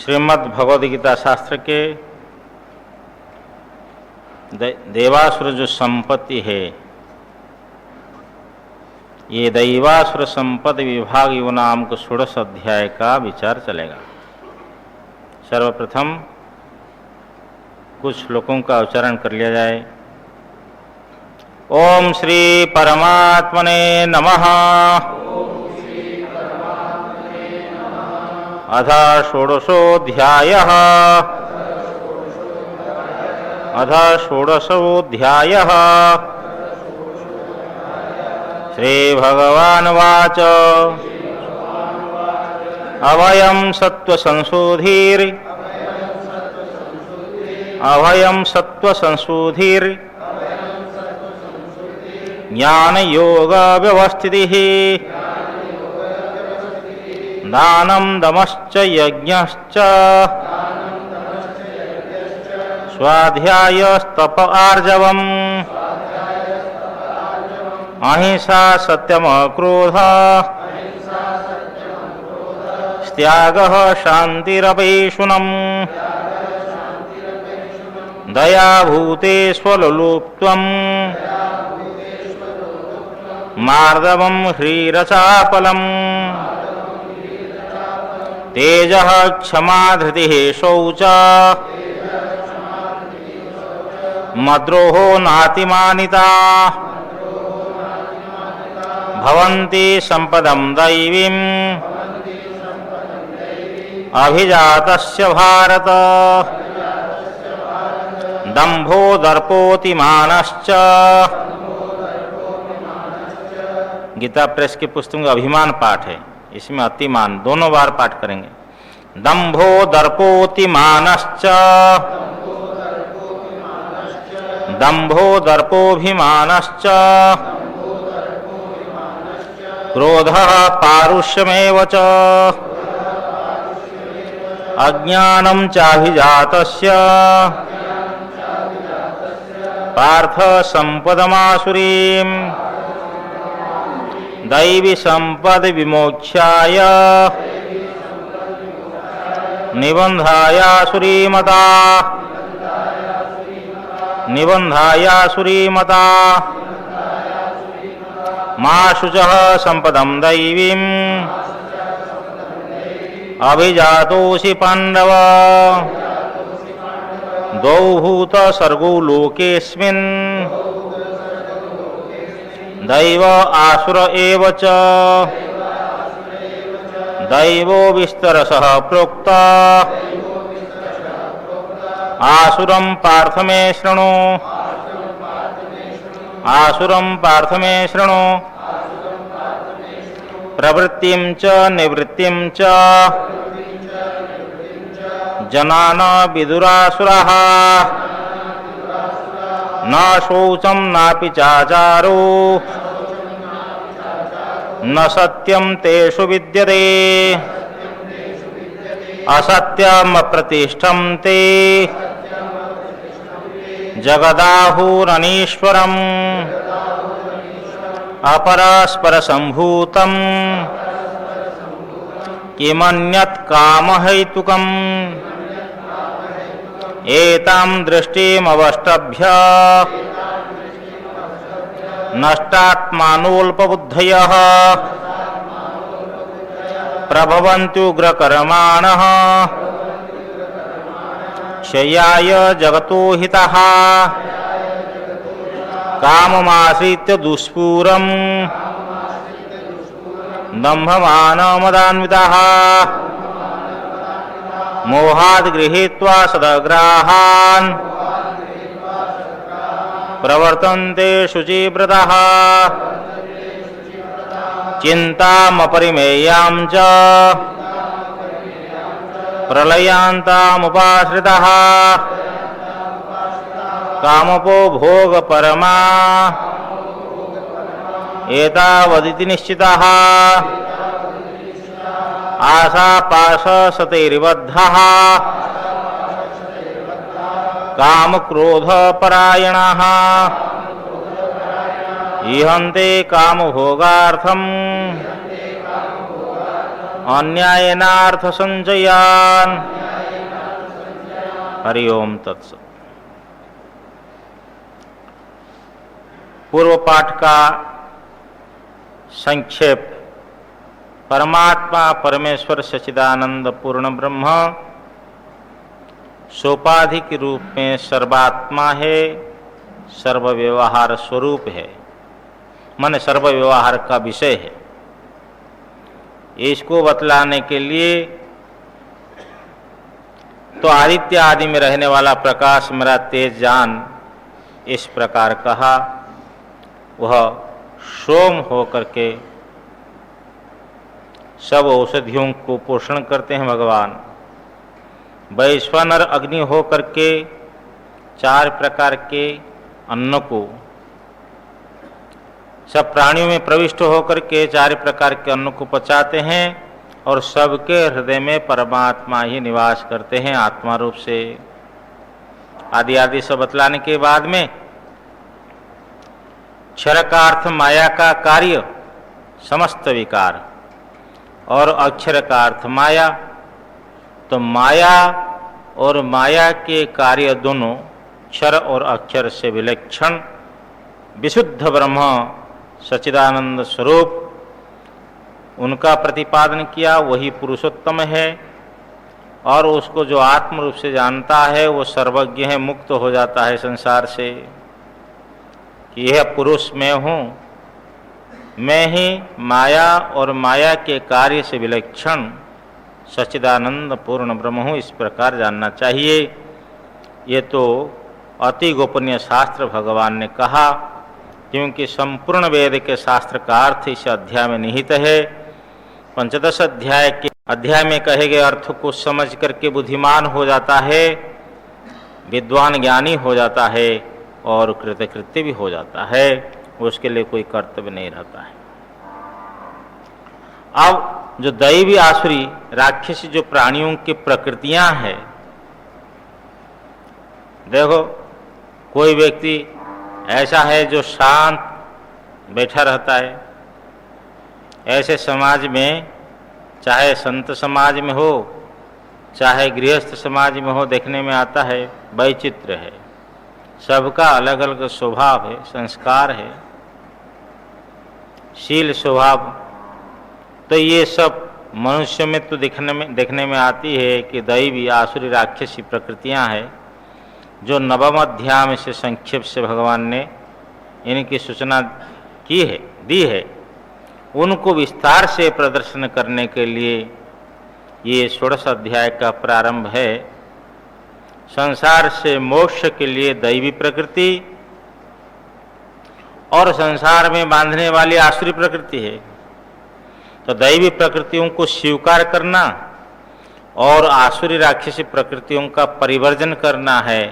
श्रीमद् भगवद गीता शास्त्र के देवासुर जो संपत्ति है, ये दैवासुर संपत्ति विभाग युव नाम को 16 अध्याय का विचार चलेगा। सर्वप्रथम कुछ श्लोकों का उच्चारण कर लिया जाए। ओम श्री परमात्मने नमः। अथ षोडशोऽध्यायः। श्रीभगवानुवाच अभयं सत्त्वसंशोधिर् ज्ञानयोगव्यवस्थितिः दानं दमश्च यज्ञश्च स्वाध्यायस्तप आर्जवम् अहिंसा सत्यमक्रोध त्यागः शान्तिरपैशुनम् दया भूतेष्वलुप्त्वम् मार्दवम् ह्रीरचापलम् तेजः क्षमा धृतिः शौचा मद्रोहो नातिमानिता भवन्ति सम्पदं दैवीम् अभिजातस्य भारत दम्भो दर्पोतिमानश्च। गीता प्रेस की पुस्तक में अभिमान पाठ है, इसमें अतिमान दोनों बार पाठ करेंगे। दम्भो दर्पोतिमानश्च, दम्भो दर्पोभिमानश्च, क्रोधः पारुष्यमेव च, अज्ञानं चाभिजातस्य पार्थ संपदमासुरीम् दैवी संपद विमोक्षाय निबन्धायासुरीमता मा शुचः संपदं दैवीम् अभिजातोऽसि पाण्डव द्वौ भूत सर्गौ लोकेऽस्मिन् दैव आसुर एव च दैवो विस्तरसः प्रोक्ता आसुरं पार्थ मे शृणु प्रवृत्तिं च निवृत्तिं च जनान विदुरासुरः न शौचं नापि चाचारो न सत्यं तेषु विद्यते असत्यमप्रतिष्ठं ते जगदाहुरनीश्वरम् अपरस्परसम्भूतम् किमन्यत् कामहैतुकम् एतां दृष्टिमवष्टभ्य नष्टात्मानोऽल्पबुद्धयः प्रभवन्त्युग्रकर्माणः क्षयाय जगतो हितः काममाश्रित्य दुष्पूरम् दम्भमानमदान्वितः मोहाद् गृहीत्वा सदग्राहान् प्रवर्तन्ते शुचिव्रतः चिन्तामपरिमेयां च प्रलयान्तामुपाश्रितः कामोपभोगपरमा एतावदिति निश्चितः आशापाशसतैर्बद्धः कामक्रोधपरायणः इहन्ते कामभोगार्थम् अन्यायेनार्थसञ्चयान् हरि ओम तत्सत। पूर्व पाठ का संक्षेप। परमात्मा परमेश्वर सच्चिदानंद पूर्ण ब्रह्म सोपाधिक रूप में सर्वात्मा है, सर्वव्यवहार स्वरूप है, मन सर्वव्यवहार का विषय है। इसको बतलाने के लिए तो आदित्य आदि में रहने वाला प्रकाश मेरा तेज जान इस प्रकार कहा। वह सोम होकर के सब औषधियों को पोषण करते हैं भगवान। वैश्वानर अग्नि हो करके 4 प्रकार के अन्न को सब प्राणियों में प्रविष्ट होकर के 4 प्रकार के अन्न को पचाते हैं और सबके हृदय में परमात्मा ही निवास करते हैं आत्मा रूप से। आदि आदि सब बतलाने के बाद में क्षर का अर्थ माया का कार्य समस्त विकार और अक्षर का अर्थ माया। तो माया और माया के कार्य दोनों क्षर और अक्षर से विलक्षण विशुद्ध ब्रह्म सच्चिदानंद स्वरूप उनका प्रतिपादन किया। वही पुरुषोत्तम है और उसको जो आत्म रूप से जानता है वो सर्वज्ञ है, मुक्त हो जाता है संसार से कि यह पुरुष मैं हूँ, मैं ही माया और माया के कार्य से विलक्षण सच्चिदानंद पूर्ण ब्रह्म हूँ। इस प्रकार जानना चाहिए। ये तो अति गोपनीय शास्त्र भगवान ने कहा, क्योंकि संपूर्ण वेद के शास्त्र का अर्थ इस अध्याय में निहित है। 15 अध्याय में कहे गए अर्थ को समझ करके बुद्धिमान हो जाता है, विद्वान ज्ञानी हो जाता है और कृतकृत्य भी हो जाता है। उसके लिए कोई कर्तव्य नहीं रहता है। अब जो दैवी आसुरी राक्षसी जो प्राणियों की प्रकृतियां हैं, देखो कोई व्यक्ति ऐसा है जो शांत बैठा रहता है। ऐसे समाज में, चाहे संत समाज में हो चाहे गृहस्थ समाज में हो, देखने में आता है वैचित्र है। सबका अलग अलग स्वभाव है, संस्कार है, शील स्वभाव। तो ये सब मनुष्य में तो देखने में आती है कि दैवी आसुरी राक्षसी प्रकृतियां हैं, जो नवम अध्याय में से संक्षेप से भगवान ने इनकी सूचना दी है। उनको विस्तार से प्रदर्शन करने के लिए ये 16 अध्याय का प्रारंभ है। संसार से मोक्ष के लिए दैवी प्रकृति और संसार में बांधने वाली आसुरी प्रकृति है। तो दैवी प्रकृतियों को स्वीकार करना और आसुरी राक्षसी प्रकृतियों का परिवर्जन करना है,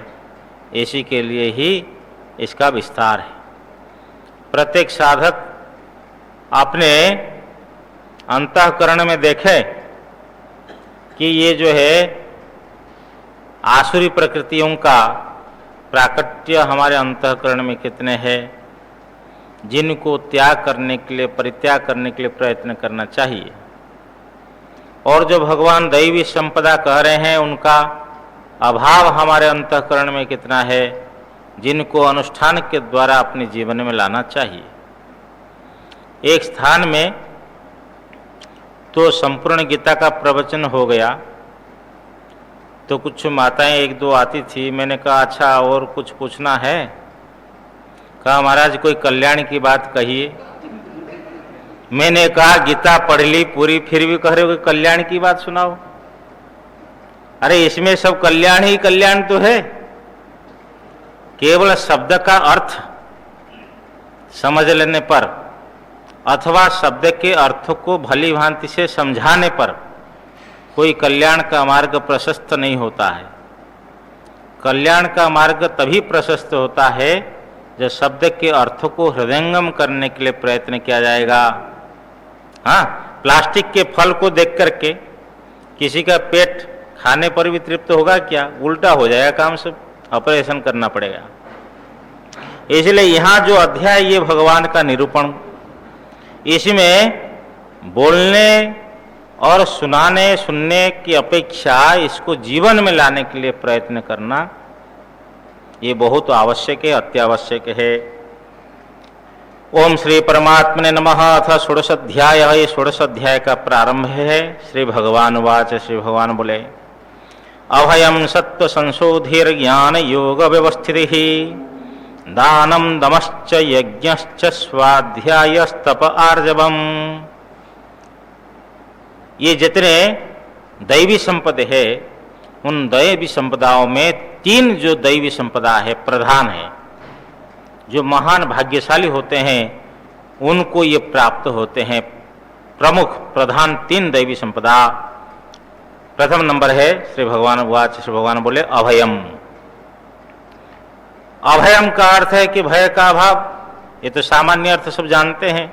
इसी के लिए ही इसका विस्तार है। प्रत्येक साधक अपने अंतःकरण में देखे कि ये जो है आसुरी प्रकृतियों का प्राकट्य हमारे अंतःकरण में कितने हैं, जिनको त्याग करने के लिए, परित्याग करने के लिए प्रयत्न करना चाहिए। और जो भगवान दैवी संपदा कह रहे हैं, उनका अभाव हमारे अंतःकरण में कितना है, जिनको अनुष्ठान के द्वारा अपने जीवन में लाना चाहिए। एक स्थान में तो संपूर्ण गीता का प्रवचन हो गया, तो कुछ माताएं 1-2 आती थी। मैंने कहा अच्छा और कुछ पूछना है? कहा महाराज कोई कल्याण की बात कहिए। मैंने कहा गीता पढ़ ली पूरी, फिर भी कह रहे हो कि कल्याण की बात सुनाओ। अरे इसमें सब कल्याण ही कल्याण तो है। केवल शब्द का अर्थ समझ लेने पर अथवा शब्द के अर्थ को भली भांति से समझाने पर कोई कल्याण का मार्ग प्रशस्त नहीं होता है। कल्याण का मार्ग तभी प्रशस्त होता है जब शब्द के अर्थ को हृदयंगम करने के लिए प्रयत्न किया जाएगा। हाँ, प्लास्टिक के फल को देख करके किसी का पेट खाने पर भी तृप्त होगा क्या? उल्टा हो जाएगा काम, सब ऑपरेशन करना पड़ेगा। इसलिए यहाँ जो अध्याय ये भगवान का निरूपण, इसमें बोलने और सुनने की अपेक्षा इसको जीवन में लाने के लिए प्रयत्न करना ये बहुत आवश्यक है, अत्यावश्यक है। ओम श्री परमात्मने नमः। अथ षोडश अध्याय। ये षोडश अध्याय का प्रारंभ है। श्री भगवान वाच। श्री भगवान बोले, अभयम सत्व संशोधिर ज्ञान योग व्यवस्थितिः दानम दमश्च यज्ञश्च स्वाध्यायस्तप आर्जवम्। ये जितने दैवी संपदा है, उन दैवी संपदाओं में तीन जो दैवी संपदा है प्रधान है, जो महान भाग्यशाली होते हैं उनको ये प्राप्त होते हैं। प्रमुख प्रधान तीन दैवी संपदा। प्रथम नंबर है श्री भगवान वाच। श्री भगवान बोले, अभयम। अभयम का अर्थ है कि भय का अभाव। ये तो सामान्य अर्थ सब जानते हैं,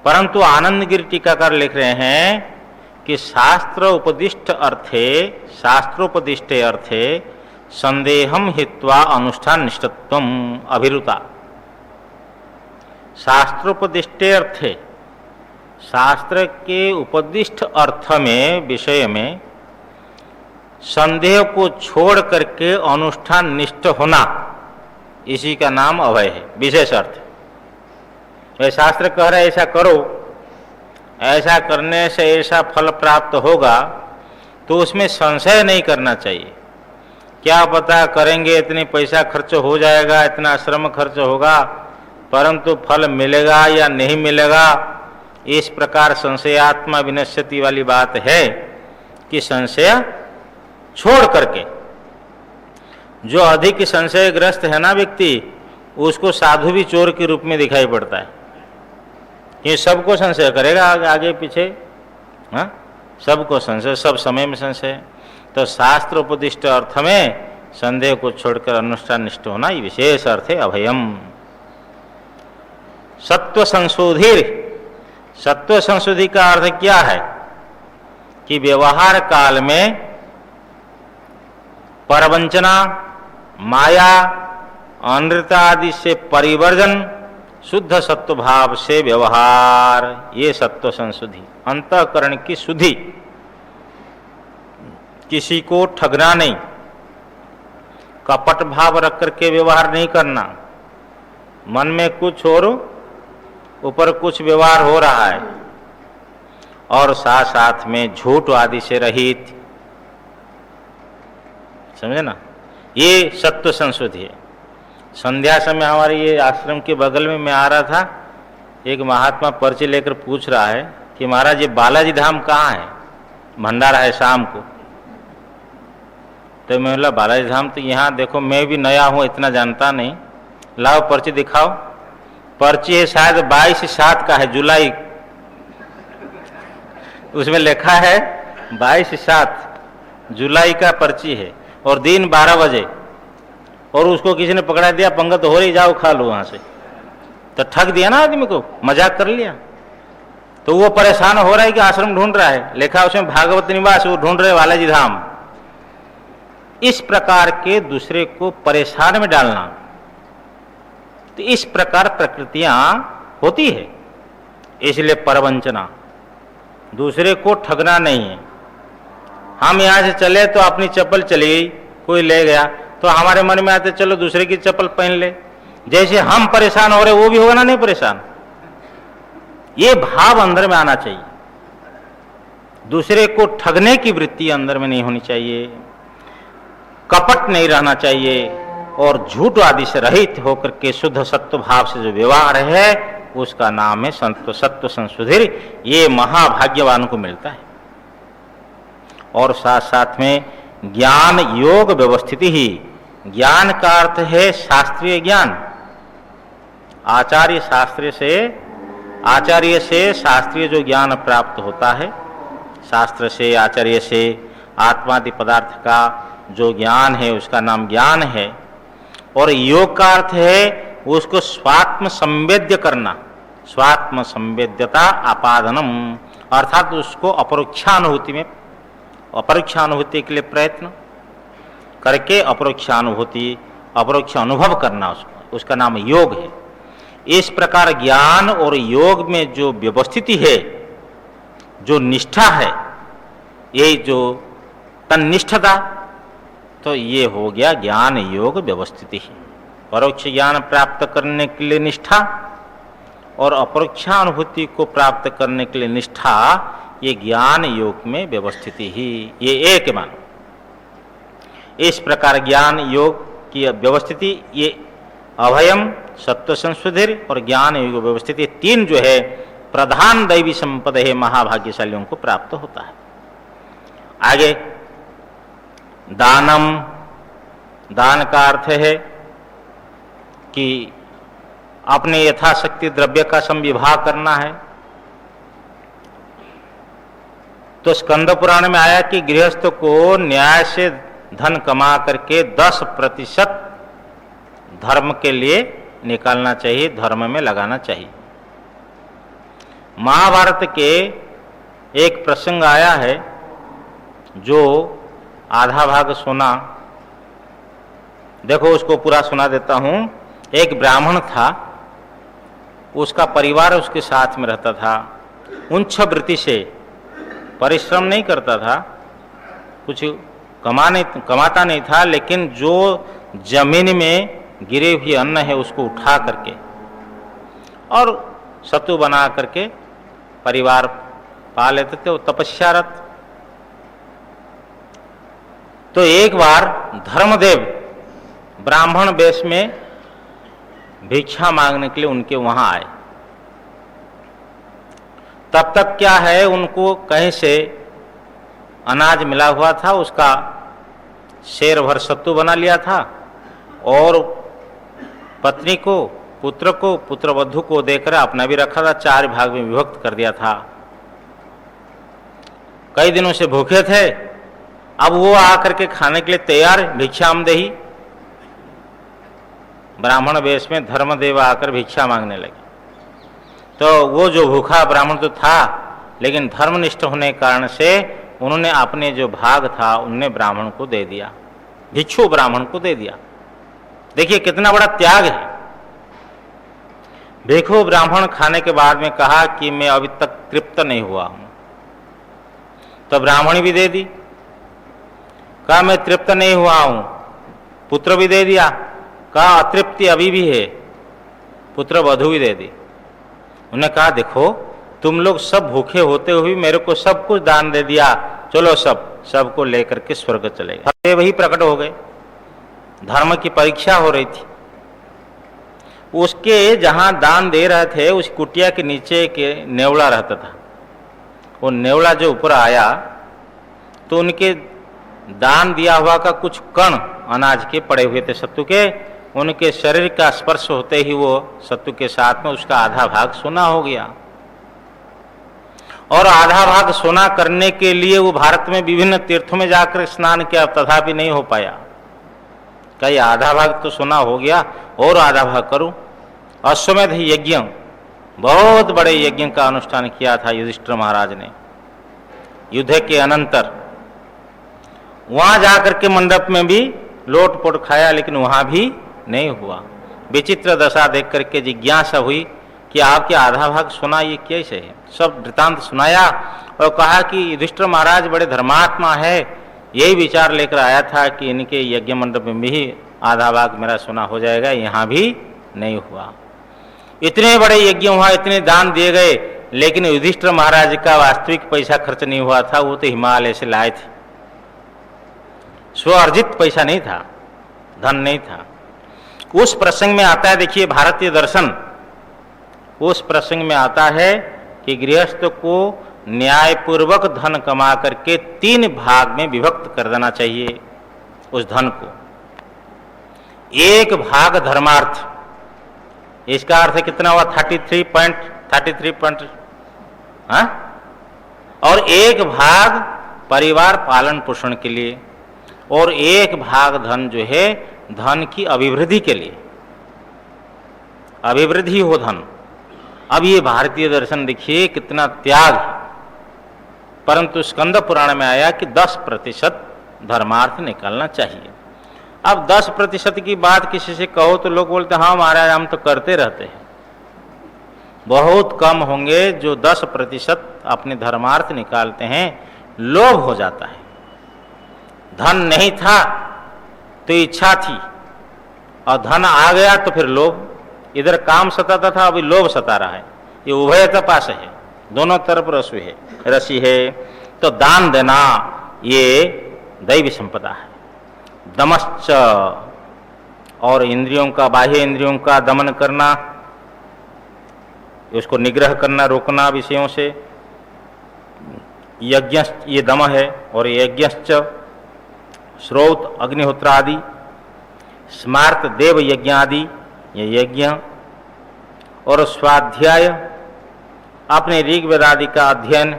परंतु आनंद गिरि टीकाकार लिख रहे हैं कि शास्त्रोपदिष्ट अर्थे संदेहम हित्वा अनुष्ठान निष्ठत्वम अभिरुता। शास्त्रोपदिष्टे अर्थे, शास्त्र के उपदिष्ट अर्थ में, विषय में संदेह को छोड़ करके अनुष्ठान निष्ठ होना, इसी का नाम अभय है। विशेष अर्थ है, शास्त्र कह रहा है ऐसा करो, ऐसा करने से ऐसा फल प्राप्त होगा, तो उसमें संशय नहीं करना चाहिए। क्या पता करेंगे इतनी पैसा खर्च हो जाएगा, इतना श्रम खर्च होगा, परंतु फल मिलेगा या नहीं मिलेगा, इस प्रकार संशयात्मा विनश्यति वाली बात है कि संशय छोड़ करके, जो अधिक संशयग्रस्त है ना व्यक्ति, उसको साधु भी चोर के रूप में दिखाई पड़ता है। ये सबको संशय करेगा, आगे पीछे, हाँ, सबको संशय, सब समय में संशय। तो शास्त्र उपदिष्ट अर्थ में संदेह को छोड़कर अनुष्ठान निष्ठ होना, ये विशेष अर्थ है अभयम। सत्व संशोधिर। सत्व संशोधि का अर्थ क्या है कि व्यवहार काल में परवंचना, माया, अनृता आदि से परिवर्जन, शुद्ध सत्व भाव से व्यवहार, ये सत्व संशुद्धि। अंतःकरण की शुद्धि, किसी को ठगना नहीं, कपट भाव रख करके व्यवहार नहीं करना, मन में कुछ और ऊपर कुछ व्यवहार हो रहा है, और साथ साथ में झूठ आदि से रहित, समझे ना, ये सत्व संशुद्धि है। संध्या समय हमारे ये आश्रम के बगल में मैं आ रहा था, एक महात्मा पर्ची लेकर पूछ रहा है कि महाराज ये बालाजी धाम कहाँ है, भंडारा है शाम को। तो मैं बोला बालाजी धाम तो यहाँ देखो, मैं भी नया हूँ, इतना जानता नहीं, लाओ पर्ची दिखाओ। पर्ची है शायद 22/7 का है, जुलाई, उसमें लिखा है 22/7 जुलाई का पर्ची है, और दिन 12 बजे, और उसको किसी ने पकड़ा दिया, पंगत हो रही, जाओ खा लो वहां से। तो ठग दिया ना आदमी को, मजाक कर लिया। तो वो परेशान हो रहा है कि आश्रम ढूंढ रहा है, लिखा उसमें भागवत निवास, वो ढूंढ रहे बालाजी धाम। इस प्रकार के दूसरे को परेशान में डालना, तो इस प्रकार प्रकृतियां होती है। इसलिए परवंचना, दूसरे को ठगना नहीं है। हम यहां से चले तो अपनी चप्पल चली गई, कोई ले गया, तो हमारे मन में आते चलो दूसरे की चप्पल पहन ले। जैसे हम परेशान हो रहे, वो भी होगा ना नहीं परेशान। ये भाव अंदर में आना चाहिए। दूसरे को ठगने की वृत्ति अंदर में नहीं होनी चाहिए, कपट नहीं रहना चाहिए, और झूठ आदि से रहित होकर के शुद्ध सत्व भाव से जो व्यवहार है, उसका नाम है सत्व संशुद्धिर। ये महाभाग्यवान को मिलता है। और साथ साथ में ज्ञान योग व्यवस्थिति ही। ज्ञान का अर्थ है शास्त्रीय ज्ञान। आचार्य से शास्त्रीय जो ज्ञान प्राप्त होता है, शास्त्र से, आचार्य से, आत्मादि पदार्थ का जो ज्ञान है उसका नाम ज्ञान है। और योग का अर्थ है उसको स्वात्म संवेद्य करना, स्वात्म संवेद्यता आपादनम, अर्थात उसको अपरोक्षानुभूति में, अपरोक्षानुभूति के लिए प्रयत्न करके अपरोक्ष अनुभव करना, उसका नाम योग है। इस प्रकार ज्ञान और योग में जो व्यवस्थिति है, जो निष्ठा है, ये जो तन्निष्ठता, तो ये हो गया ज्ञान योग व्यवस्थिति। परोक्ष ज्ञान प्राप्त करने के लिए निष्ठा और अपरोक्षानुभूति को प्राप्त करने के लिए निष्ठा, ये ज्ञान योग में व्यवस्थित ही, ये एक मानो। इस प्रकार ज्ञान योग की व्यवस्थिति, ये अभयम, सत्व संशुद्धिर और ज्ञान योग व्यवस्थिति, तीन जो है प्रधान दैवी संपद है, महाभाग्यशालियों को प्राप्त होता है। आगे दानम, दान का अर्थ है कि अपने यथाशक्ति द्रव्य का संविभाग करना है। तो स्कंद पुराण में आया कि गृहस्थ को न्याय से धन कमा करके 10% धर्म के लिए निकालना चाहिए, धर्म में लगाना चाहिए। महाभारत के एक प्रसंग आया है, जो आधा भाग सुना, देखो उसको पूरा सुना देता हूं। एक ब्राह्मण था, उसका परिवार उसके साथ में रहता था, उच्च वृत्ति से परिश्रम नहीं करता था, कुछ कमाता नहीं था, लेकिन जो जमीन में गिरे हुए अन्न है उसको उठा करके और सत्तू बना करके परिवार पाल लेते थे, वो तपस्यारत। तो एक बार धर्मदेव ब्राह्मण वेश में भिक्षा मांगने के लिए उनके वहां आए। तब तक क्या है, उनको कहीं से अनाज मिला हुआ था, उसका शेर भर सत्तू बना लिया था और पत्नी को, पुत्र को, पुत्रवधू को देकर अपना भी रखा था, 4 भाग में विभक्त कर दिया था। कई दिनों से भूखे थे, अब वो आकर के खाने के लिए तैयार, भिक्षामदेही। ब्राह्मण वेश में धर्मदेव आकर भिक्षा मांगने लगे। तो वो जो भूखा ब्राह्मण तो था, लेकिन धर्मनिष्ठ होने के कारण से उन्होंने अपने जो भाग था उन्होंने ब्राह्मण को दे दिया, भिक्षु ब्राह्मण को दे दिया। देखिए कितना बड़ा त्याग है। भिक्षु ब्राह्मण खाने के बाद में कहा कि मैं अभी तक तृप्त नहीं हुआ हूं। तो ब्राह्मण भी दे दी, कहा मैं तृप्त नहीं हुआ हूं। पुत्र भी दे दिया, कहा अतृप्ति अभी भी है। पुत्र वधू भी दे दी। उन्होंने कहा देखो तुम लोग सब भूखे होते हुए मेरे को सब कुछ दान दे दिया, चलो सबको लेकर के स्वर्ग चले गए। वही प्रकट हो गए। धर्म की परीक्षा हो रही थी। उसके जहां दान दे रहे थे उस कुटिया के नीचे के नेवला रहता था। वो नेवला जो ऊपर आया तो उनके दान दिया हुआ का कुछ कण अनाज के पड़े हुए थे सत्तू के, उनके शरीर का स्पर्श होते ही वो सत्तू के साथ में उसका आधा भाग सोना हो गया। और आधा भाग सोना करने के लिए वो भारत में विभिन्न तीर्थों में जाकर स्नान किया, तथापि नहीं हो पाया। कहीं आधा भाग तो सोना हो गया और आधा भाग करूं। अश्वमेध यज्ञ, बहुत बड़े यज्ञ का अनुष्ठान किया था युधिष्ठिर महाराज ने युद्ध के अनंतर। वहां जाकर के मंडप में भी लोटपोट खाया, लेकिन वहां भी नहीं हुआ। विचित्र दशा देख करके जिज्ञासा हुई कि आपके आधा भाग सोना ये कैसे है। सब वृतांत सुनाया और कहा कि युधिष्ठिर महाराज बड़े धर्मात्मा है, यही विचार लेकर आया था कि इनके यज्ञ मंडप में भी आधा भाग मेरा सोना हो जाएगा, यहाँ भी नहीं हुआ। इतने बड़े यज्ञ हुआ, इतने दान दिए गए, लेकिन युधिष्ठिर महाराज का वास्तविक पैसा खर्च नहीं हुआ था। वो तो हिमालय से लाए थे, स्वअर्जित पैसा नहीं था, धन नहीं था। उस प्रसंग में आता है, देखिए भारतीय दर्शन, उस प्रसंग में आता है कि गृहस्थ को न्यायपूर्वक धन कमा करके 3 भाग में विभक्त कर देना चाहिए उस धन को। एक भाग धर्मार्थ, इसका अर्थ कितना हुआ 33 हाँ? और एक भाग परिवार पालन पोषण के लिए, और एक भाग धन जो है धन की अभिवृद्धि के लिए, अभिवृद्धि हो धन। अब ये भारतीय दर्शन देखिए कितना त्याग है। परंतु स्कंद पुराण में आया कि 10% धर्मार्थ निकालना चाहिए। अब 10% की बात किसी से कहो तो लोग बोलते हाँ महाराज हम तो करते रहते हैं। बहुत कम होंगे जो 10% अपने धर्मार्थ निकालते हैं। लोभ हो जाता है। धन नहीं था तो इच्छा थी, और धन आ गया तो फिर लोभ। इधर काम सताता था, अभी लोभ सता रहा है। ये उभयता पास है, दोनों तरफ रसी है। तो दान देना ये दैवी संपदा है। दमश्च, और इंद्रियों का, बाह्य इंद्रियों का दमन करना, उसको निग्रह करना, रोकना विषयों से। यज्ञ, ये दम है। और यज्ञश्च श्रोत अग्निहोत्र आदि, स्मार्त देव यज्ञ आदि, ये यज्ञ। और स्वाध्याय, अपने ऋग वेद आदि का अध्ययन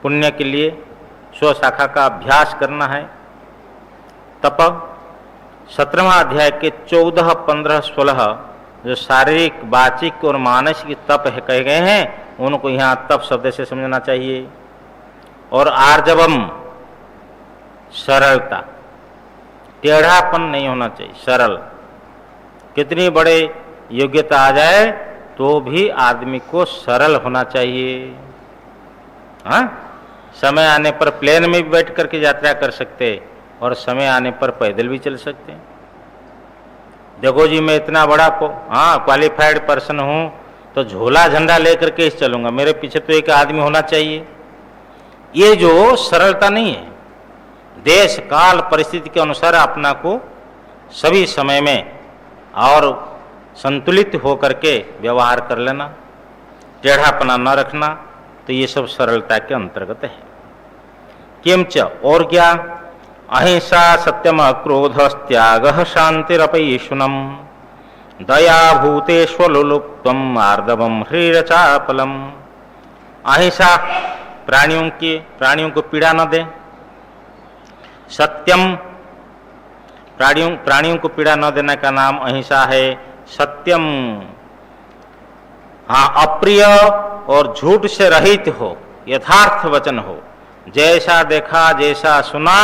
पुण्य के लिए स्व शाखा का अभ्यास करना है। तप, 17वां अध्याय के 14, 15, 16 जो शारीरिक, वाचिक और मानसिक तप है कहे गए हैं, उनको यहाँ तप शब्द से समझना चाहिए। और आर्जवम, सरलता, टेढ़ापन नहीं होना चाहिए, सरल। कितनी बड़े योग्यता आ जाए तो भी आदमी को सरल होना चाहिए। हाँ, समय आने पर प्लेन में भी बैठ करके यात्रा कर सकते, और समय आने पर पैदल भी चल सकते हैं। देखो जी, मैं इतना बड़ा क्वालिफाइड पर्सन हूँ, तो झोला झंडा लेकर के चलूंगा, मेरे पीछे तो एक आदमी होना चाहिए। ये जो सरलता नहीं है, देश काल परिस्थिति के अनुसार अपना को सभी समय में और संतुलित होकर के व्यवहार कर लेना, टेढ़ापना न रखना, तो ये सब सरलता के अंतर्गत है। किंच, और क्या? अहिंसा सत्यम क्रोध त्याग शांतिरपैशुनम दया भूतेष्वलुप्तम आर्दवम ह्रीरचापलम। अहिंसा, प्राणियों को पीड़ा न दे। सत्यम, प्राणियों को पीड़ा न देने का नाम अहिंसा है। सत्यम, हाँ, अप्रिय और झूठ से रहित हो, यथार्थ वचन हो। जैसा देखा जैसा सुना,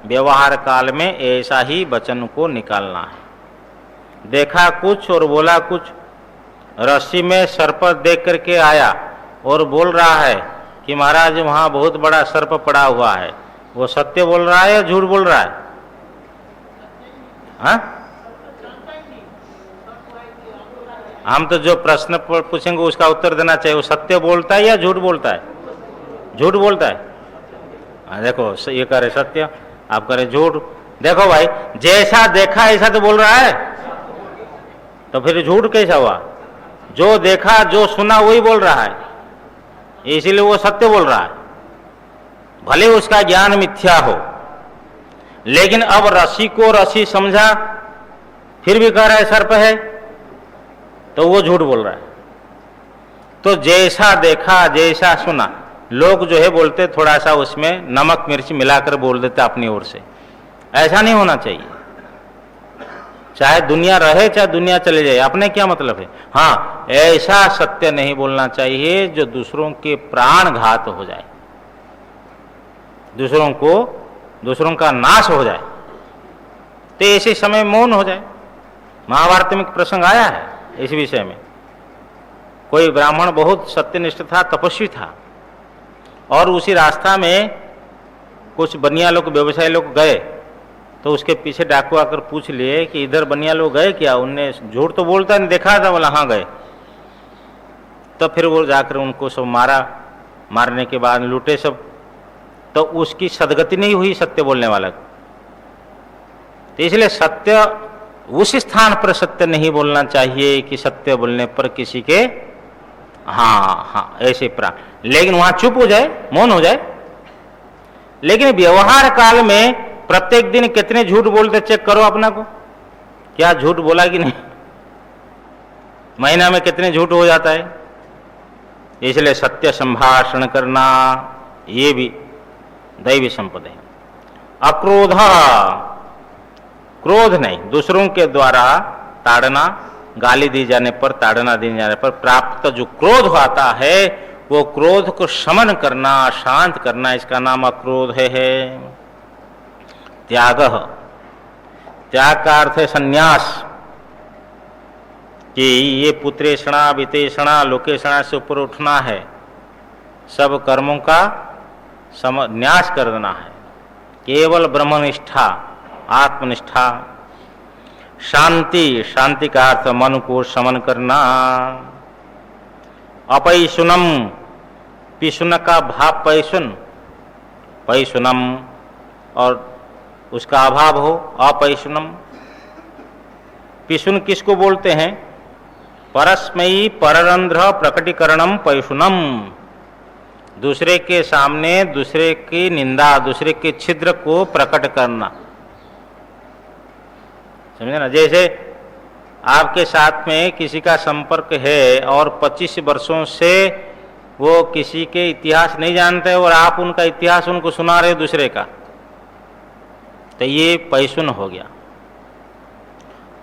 व्यवहार काल में ऐसा ही वचन को निकालना है। देखा कुछ और बोला कुछ। रस्सी में सर्प देख करके आया और बोल रहा है कि महाराज वहाँ बहुत बड़ा सर्प पड़ा हुआ है, वो सत्य बोल रहा है या झूठ बोल रहा है? हाँ, हम तो जो प्रश्न पूछेंगे उसका उत्तर देना चाहिए। वो सत्य बोलता है या झूठ बोलता है? झूठ बोलता है। हाँ, देखो ये करे सत्य, आप करे झूठ। देखो भाई, जैसा देखा ऐसा तो बोल रहा है, तो फिर झूठ कैसा हुआ? जो देखा जो सुना वही बोल रहा है, इसीलिए वो सत्य बोल रहा है। भले उसका ज्ञान मिथ्या हो, लेकिन अब रस्सी को रस्सी समझा, फिर भी कह रहा है सर्प है, तो वो झूठ बोल रहा है। तो जैसा देखा जैसा सुना, लोग जो है बोलते थोड़ा सा उसमें नमक मिर्च मिलाकर बोल देते अपनी ओर से। ऐसा नहीं होना चाहिए। चाहे दुनिया रहे चाहे दुनिया चले जाए, अपने क्या मतलब है। हाँ, ऐसा सत्य नहीं बोलना चाहिए जो दूसरों के प्राण घात हो जाए, दूसरों का नाश हो जाए, तो ऐसे समय मौन हो जाए। महाभारत में प्रसंग आया है इस विषय में। कोई ब्राह्मण बहुत सत्यनिष्ठ था, तपस्वी था, और उसी रास्ता में कुछ बनिया लोग, व्यवसायी लोग गए, तो उसके पीछे डाकू आकर पूछ लिए कि इधर बनिया लोग गए क्या? उनने झूठ तो बोलता नहीं, देखा था, बोला हाँ गए। तो फिर वो जाकर उनको सब मारा, मारने के बाद लूटे सब, तो उसकी सदगति नहीं हुई सत्य बोलने वाला को। तो इसलिए सत्य, उस स्थान पर सत्य नहीं बोलना चाहिए कि सत्य बोलने पर किसी के हाँ ऐसे प्राण, लेकिन वहां चुप हो जाए, मौन हो जाए। लेकिन व्यवहार काल में प्रत्येक दिन कितने झूठ बोलते चेक करो अपना को, क्या झूठ बोला कि नहीं। महीना में कितने झूठ हो जाता है। इसलिए सत्य संभाषण करना ये भी दैवी संपदा है। अक्रोध, क्रोध नहीं, दूसरों के द्वारा ताड़ना, गाली दी जाने पर, ताड़ना दी जाने पर प्राप्त जो क्रोध आता है, वो क्रोध को शमन करना, शांत करना, इसका नाम अक्रोध है। त्याग, त्याग का अर्थ है संन्यास। कि ये पुत्रेषणा वितेषणा लोकेषणा से ऊपर उठना है, सब कर्मों का न्यास कर देना है, केवल ब्रह्मनिष्ठा आत्मनिष्ठा। शांति, शांति का अर्थ मन को शमन करना। अपैशुनम, पिशुन का भाव पैशुन, पैशुनम और उसका अभाव हो अपैशुनम। पिशुन किसको बोलते हैं? परस्मयी पररंध्र प्रकटीकरणम पैशुनम, दूसरे के सामने दूसरे की निंदा, दूसरे के छिद्र को प्रकट करना, समझे ना। जैसे आपके साथ में किसी का संपर्क है और 25 वर्षों से वो किसी के इतिहास नहीं जानते और आप उनका इतिहास उनको सुना रहे दूसरे का, तो ये पैशुन हो गया।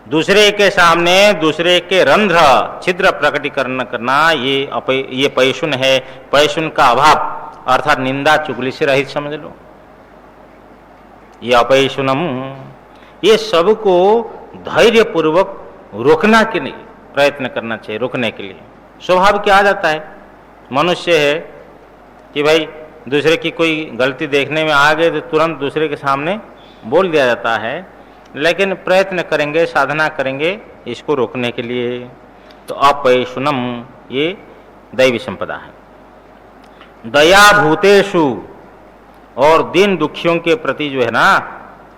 दूसरे के सामने दूसरे के रंध्र छिद्र प्रकटीकरण करना, ये पैशुन है। पैशुन का अभाव अर्थात निंदा चुगली से रहित समझ लो, ये अपैशुनम। ये सबको धैर्य पूर्वक रोकना के लिए प्रयत्न करना चाहिए, रोकने के लिए। स्वभाव क्या आ जाता है, मनुष्य है कि भाई दूसरे की कोई गलती देखने में आ गए तो तुरंत दूसरे के सामने बोल दिया जाता है, लेकिन प्रयत्न करेंगे, साधना करेंगे इसको रोकने के लिए। तो अपैशुनम ये दैवी संपदा है। दया भूतेषु, और दीन दुखियों के प्रति जो है ना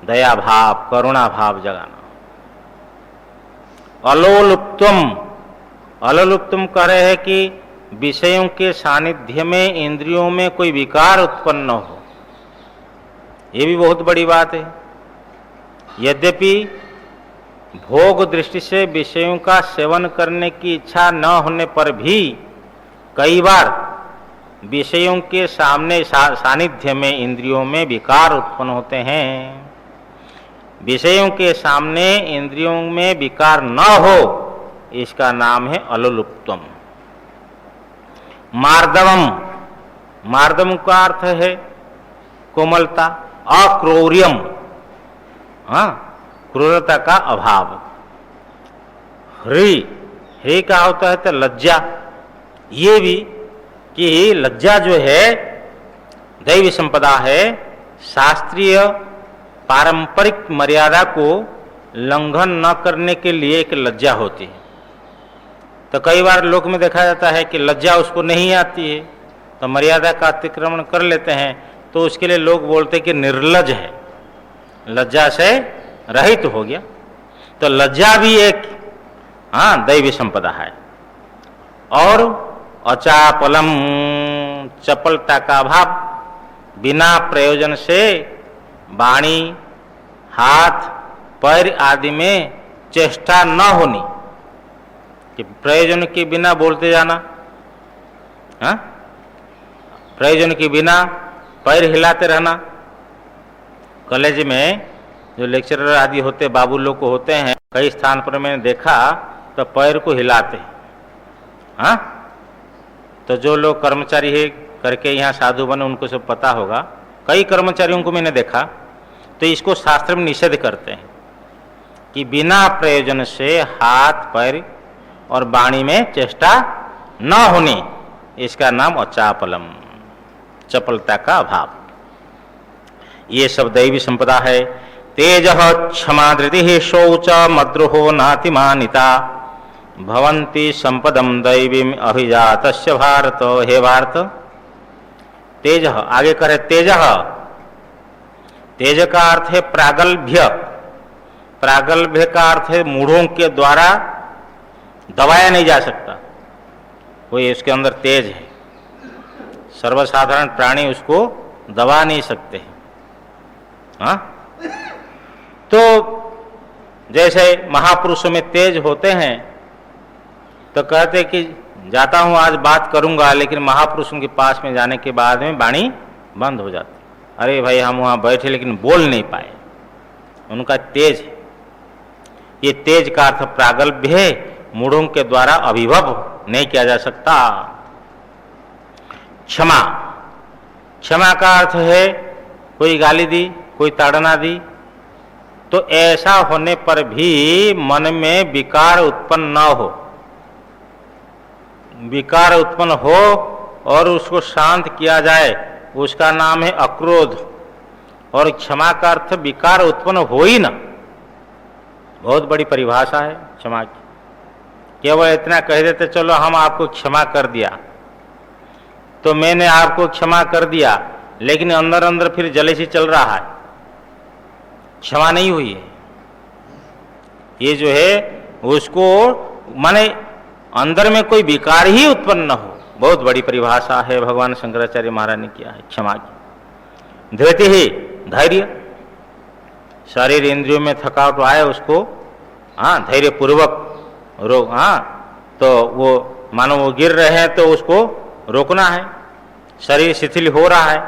दया भाव, करुणा भाव जगाना। अलोलुप्तम, अलोलुप्तम कह रहे हैं कि विषयों के सानिध्य में इंद्रियों में कोई विकार उत्पन्न न हो, ये भी बहुत बड़ी बात है। यद्यपि भोग दृष्टि से विषयों का सेवन करने की इच्छा न होने पर भी कई बार विषयों के सामने सानिध्य में इंद्रियों में विकार उत्पन्न होते हैं। विषयों के सामने इंद्रियों में विकार न हो, इसका नाम है अलोलुप्तम। मार्दवम, मार्दवम का अर्थ है कोमलता, अक्रोर्यम, हाँ क्रूरता का अभाव। ह्री का होता है तो लज्जा, ये भी कि लज्जा जो है दैवी संपदा है। शास्त्रीय पारंपरिक मर्यादा को लंघन न करने के लिए एक लज्जा होती है। तो कई बार लोक में देखा जाता है कि लज्जा उसको नहीं आती है तो मर्यादा का अतिक्रमण कर लेते हैं, तो उसके लिए लोग बोलते हैं कि निर्लज है, लज्जा से रहित हो गया। तो लज्जा भी एक दैवी संपदा है। और अचापलम, चपलता का अभाव, बिना प्रयोजन से वाणी, हाथ, पैर आदि में चेष्टा न होनी, कि प्रयोजन के बिना बोलते जाना, प्रयोजन के बिना पैर हिलाते रहना। कॉलेज में जो लेक्चरर आदि होते, बाबू लोग को होते हैं, कई स्थान पर मैंने देखा तो पैर को हिलाते हैं। तो जो लोग कर्मचारी है करके यहाँ साधु बने, उनको सब पता होगा। कई कर्मचारियों को मैंने देखा, तो इसको शास्त्र में निषेध करते हैं कि बिना प्रयोजन से हाथ, पैर और वाणी में चेष्टा न होनी, इसका नाम अचापलम, चपलता का अभाव। ये सब दैवी संपदा है। तेज क्षमा धृति शौच मद्रोहो नातिमानिता भवंती संपदम दैवीम अभिजातस्य भारत। हे भारत, तेज, आगे करे तेज, तेज का अर्थ है प्रागल्भ्य, प्रागल्भ्य का अर्थ है मूढ़ों के द्वारा दबाया नहीं जा सकता, कोई उसके अंदर तेज है, सर्वसाधारण प्राणी उसको दबा नहीं सकते। हाँ, तो जैसे महापुरुषों में तेज होते हैं, तो कहते कि जाता हूं आज बात करूंगा, लेकिन महापुरुषों के पास में जाने के बाद में वाणी बंद हो जाती। अरे भाई हम वहां बैठे लेकिन बोल नहीं पाए, उनका तेज है। ये तेज का अर्थ प्रागल्भ्य है, मूढ़ों के द्वारा अभिभव नहीं किया जा सकता। क्षमा, क्षमा का अर्थ है कोई गाली दी, कोई ताड़ना दी, तो ऐसा होने पर भी मन में विकार उत्पन्न न हो, विकार उत्पन्न हो और उसको शांत किया जाए, उसका नाम है अक्रोध। और क्षमा का अर्थ विकार उत्पन्न हो ही ना, बहुत बड़ी परिभाषा है क्षमा की। केवल इतना कह देते चलो हम आपको क्षमा कर दिया, तो मैंने आपको क्षमा कर दिया, लेकिन अंदर अंदर फिर जलेसी चल रहा है, क्षमा नहीं हुई है। ये जो है उसको माने अंदर में कोई विकार ही उत्पन्न न हो, बहुत बड़ी परिभाषा है भगवान शंकराचार्य महाराज ने किया है क्षमा की। धृति ही धैर्य, शरीर इंद्रियों में थकावट आए उसको धैर्य पूर्वक रोक, तो वो मानो वो गिर रहे हैं तो उसको रोकना है। शरीर शिथिल हो रहा है,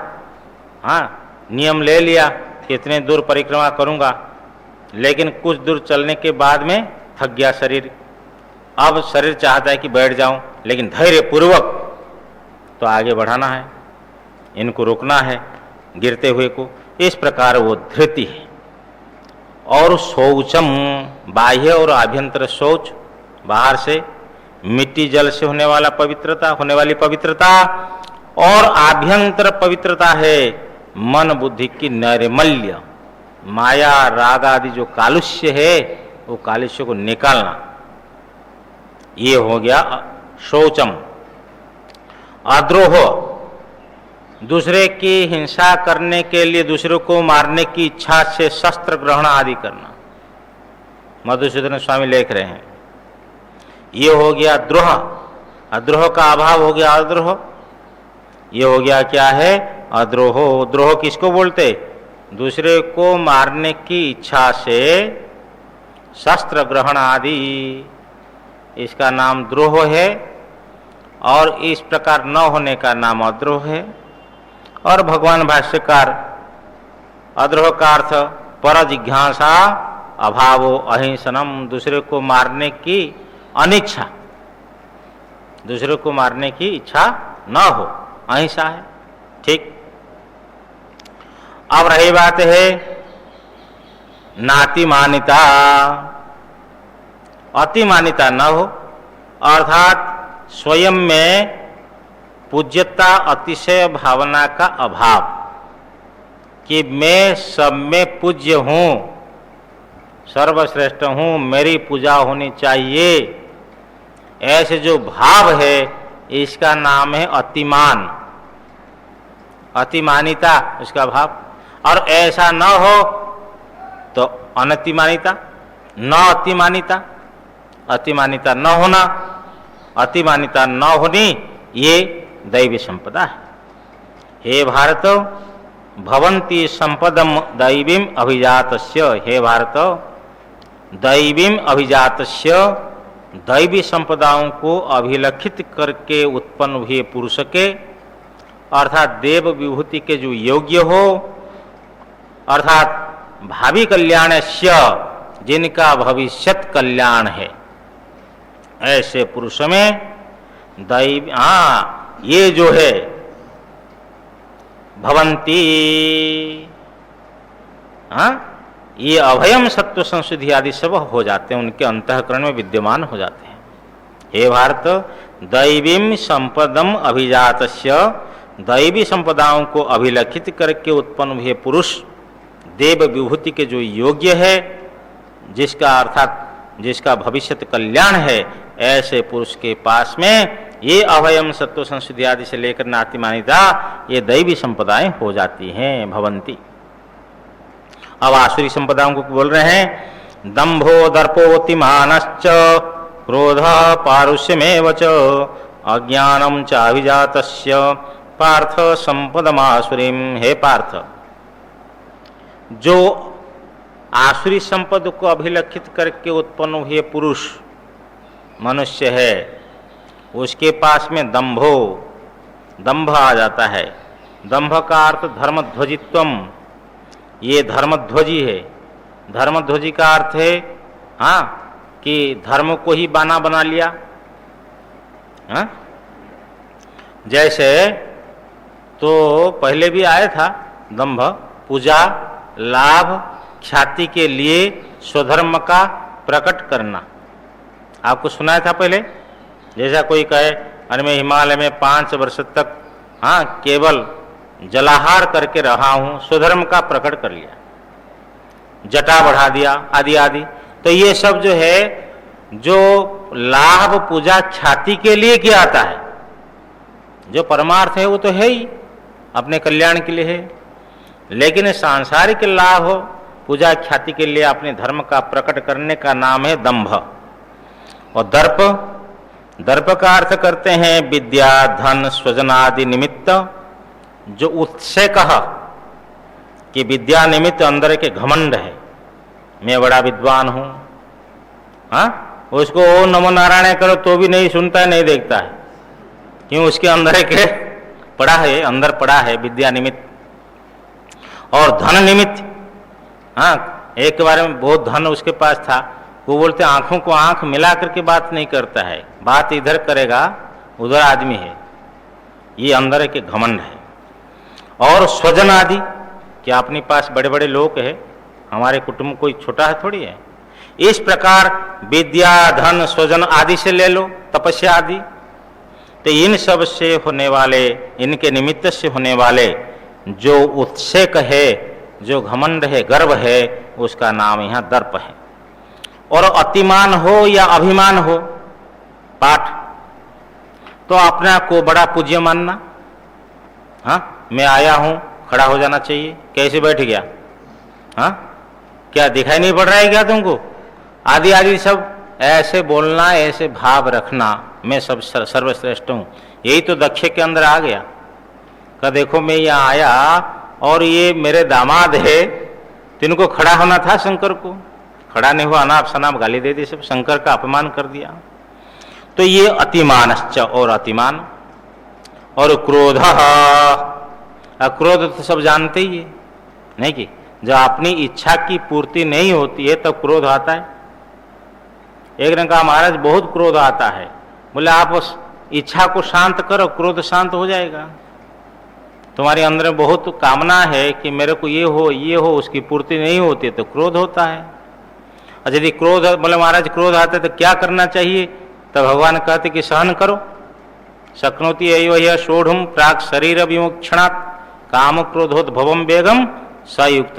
नियम ले लिया कितने दूर परिक्रमा करूंगा, लेकिन कुछ दूर चलने के बाद में थक गया शरीर, अब शरीर चाहता है कि बैठ जाऊं, लेकिन धैर्य पूर्वक तो आगे बढ़ाना है, इनको रोकना है गिरते हुए को। इस प्रकार वो धृति है। और शौचम, बाह्य और आभ्यंतर शौच, बाहर से मिट्टी जल से होने वाला पवित्रता, होने वाली पवित्रता, और आभ्यंतर पवित्रता है मन बुद्धि की नैर्मल्य, माया राग आदि जो कालुष्य है वो कालुष्य को निकालना, ये हो गया शौचम। अद्रोह, दूसरे की हिंसा करने के लिए, दूसरों को मारने की इच्छा से शस्त्र ग्रहण आदि करना, मधुसूदन स्वामी लिख रहे हैं, ये हो गया द्रोह। अद्रोह का अभाव हो गया अद्रोह। ये हो गया क्या है? अद्रोह। द्रोह किसको बोलते? दूसरे को मारने की इच्छा से शस्त्र ग्रहण आदि, इसका नाम द्रोह है, और इस प्रकार न होने का नाम अद्रोह है। और भगवान भाष्यकार अद्रोह का अर्थ पर जिज्ञासा अभावो अहिंसनम, दूसरे को मारने की अनिच्छा, दूसरे को मारने की इच्छा न हो, अहिंसा है। ठीक। अब रही बात है नातिमानिता, अतिमानिता न हो, अर्थात स्वयं में पूज्यता अतिशय भावना का अभाव, कि मैं सब में पूज्य हूं, सर्वश्रेष्ठ हूं, मेरी पूजा होनी चाहिए, ऐसे जो भाव है इसका नाम है अतिमान, अतिमानिता उसका भाव। और ऐसा न हो तो अनतिमानिता, न अतिमानिता, अतिमानिता न होना, अतिमानिता न होनी, ये दैवी संपदा है। हे भारत भवन्ति संपदम दैवीम अभिजातस्य, हे भारत दैवीम अभिजातस्य, दैवी संपदाओं को अभिलखित करके उत्पन्न हुए पुरुष के, अर्थात देव विभूति के जो योग्य हो, अर्थात भावी कल्याणस्य, जिनका भविष्यत कल्याण है, ऐसे पुरुष में दैव ये जो है भवंती, ये अभयम सत्व संशुद्धि आदि सब हो जाते हैं, उनके अंतःकरण में विद्यमान हो जाते हैं। हे भारत दैवीम संपदम अभिजातस्य, दैवी संपदाओं को अभिलखित करके उत्पन्न हुए पुरुष, देव विभूति के जो योग्य है, जिसका अर्थात जिसका भविष्यत कल्याण है, ऐसे पुरुष के पास में ये अभयम सत्व संशुद्धि आदि से लेकर नातिमानिता, ये दैवी संपदाएं हो जाती हैं, भवंती। अब आसुरी संपदाओं को बोल रहे हैं, दंभो दर्पोतिमानश्च क्रोध पारुष्यमेव च अज्ञानम च अभिजातस्य पार्थ संपदमासुरीम। हे पार्थ, जो आसुरी संपद को अभिलखित करके उत्पन्न हुए पुरुष मनुष्य है, उसके पास में दंभो, दंभ आ जाता है। दंभ का अर्थ धर्मध्वजित्वम, ये धर्मध्वजी है। धर्मध्वजी का अर्थ है कि धर्म को ही बाना बना लिया। जैसे तो पहले भी आया था दंभ, पूजा लाभ ख्याति के लिए स्वधर्म का प्रकट करना, आपको सुनाया था पहले। जैसा कोई कहे अरे मैं हिमालय में 5 वर्ष तक केवल जलाहार करके रहा हूं, स्वधर्म का प्रकट कर लिया, जटा बढ़ा दिया आदि आदि। तो ये सब जो है, जो लाभ पूजा ख्याति के लिए किया जाता है, जो परमार्थ है वो तो है ही, अपने कल्याण के लिए है। लेकिन सांसारिक लाभ पूजा ख्याति के लिए अपने धर्म का प्रकट करने का नाम है दंभ। और दर्प, दर्प का अर्थ करते हैं विद्या, धन, स्वजन आदि निमित्त जो उत्से कहा कि विद्या निमित्त अंदर के घमंड है, मैं बड़ा विद्वान हूं, उसको ओ नमो नारायण करो तो भी नहीं सुनता है, नहीं देखता है, क्यों? उसके अंदर के पड़ा है, अंदर पड़ा है विद्या निमित्त। और धन निमित्त, एक के बारे में बहुत धन उसके पास था, वो बोलते आंखों को आंख मिला करके बात नहीं करता है, बात इधर करेगा उधर आदमी है, ये अंदर के घमंड है। और स्वजन आदि, क्या अपने पास बड़े बड़े लोग हैं, हमारे कुटुंब कोई छोटा है थोड़ी है। इस प्रकार विद्या, धन, स्वजन आदि से ले लो, तपस्या आदि, तो इन सब से होने वाले, इनके निमित्त से होने वाले जो उत्सेक है, जो घमंड है, गर्व है, उसका नाम यहाँ दर्प है। और अतिमान हो या अभिमान हो, पाठ, तो अपना को बड़ा पूज्य मानना, मैं आया हूं, खड़ा हो जाना चाहिए, कैसे बैठ गया, क्या दिखाई नहीं पड़ रहा है क्या तुमको, आदि आदि सब ऐसे बोलना, ऐसे भाव रखना, मैं सब सर्वश्रेष्ठ हूं। यही तो दक्ष के अंदर आ गया, कहा देखो मैं यहाँ आया और ये मेरे दामाद है, तो इनको खड़ा होना था, शंकर को खड़ा नहीं हुआ, अनाप शनाप गाली दे दी, सब शंकर का अपमान कर दिया। तो ये अतिमानश्च, और अतिमान। और क्रोध, क्रोध तो सब जानते ही है, नहीं कि जब अपनी इच्छा की पूर्ति नहीं होती है तब क्रोध आता है। एक ने कहा महाराज बहुत क्रोध आता है, बोले आप उस इच्छा को शांत करो, क्रोध शांत हो जाएगा। तुम्हारे अंदर बहुत कामना है कि मेरे को ये हो ये हो, उसकी पूर्ति नहीं होती तो क्रोध होता है। और यदि क्रोध, बोले महाराज क्रोध आता है तो क्या करना चाहिए, तो भगवान कहते कि सहन करो, शक्नोति एव सोढ़ुम प्राक शरीर विमोक्षणात् काम क्रोधोद्भवम बेगम सयुक्त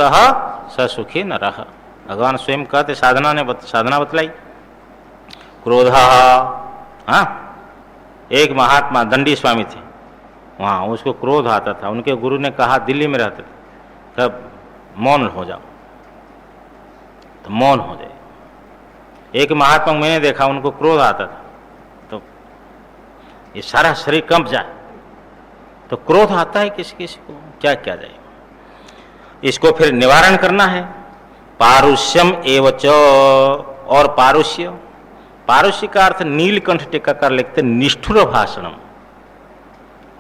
स सुखी न रह। भगवान स्वयं कहते, साधना बतलाई। क्रोध, एक महात्मा दंडी स्वामी थे, वहाँ उसको क्रोध आता था, उनके गुरु ने कहा, दिल्ली में रहते थे, तब मौन हो जाओ, तो मौन हो जाए। एक महात्मा मैंने देखा, उनको क्रोध आता था तो ये सारा शरीर कंप जाए, तो क्रोध आता है किसी किसी को, क्या क्या जाए। इसको फिर निवारण करना है। पारुष्यम एवच, और पारुष्य, पारुष्य का अर्थ नीलकंठ टीकाकार लिखते निष्ठुर भाषणम,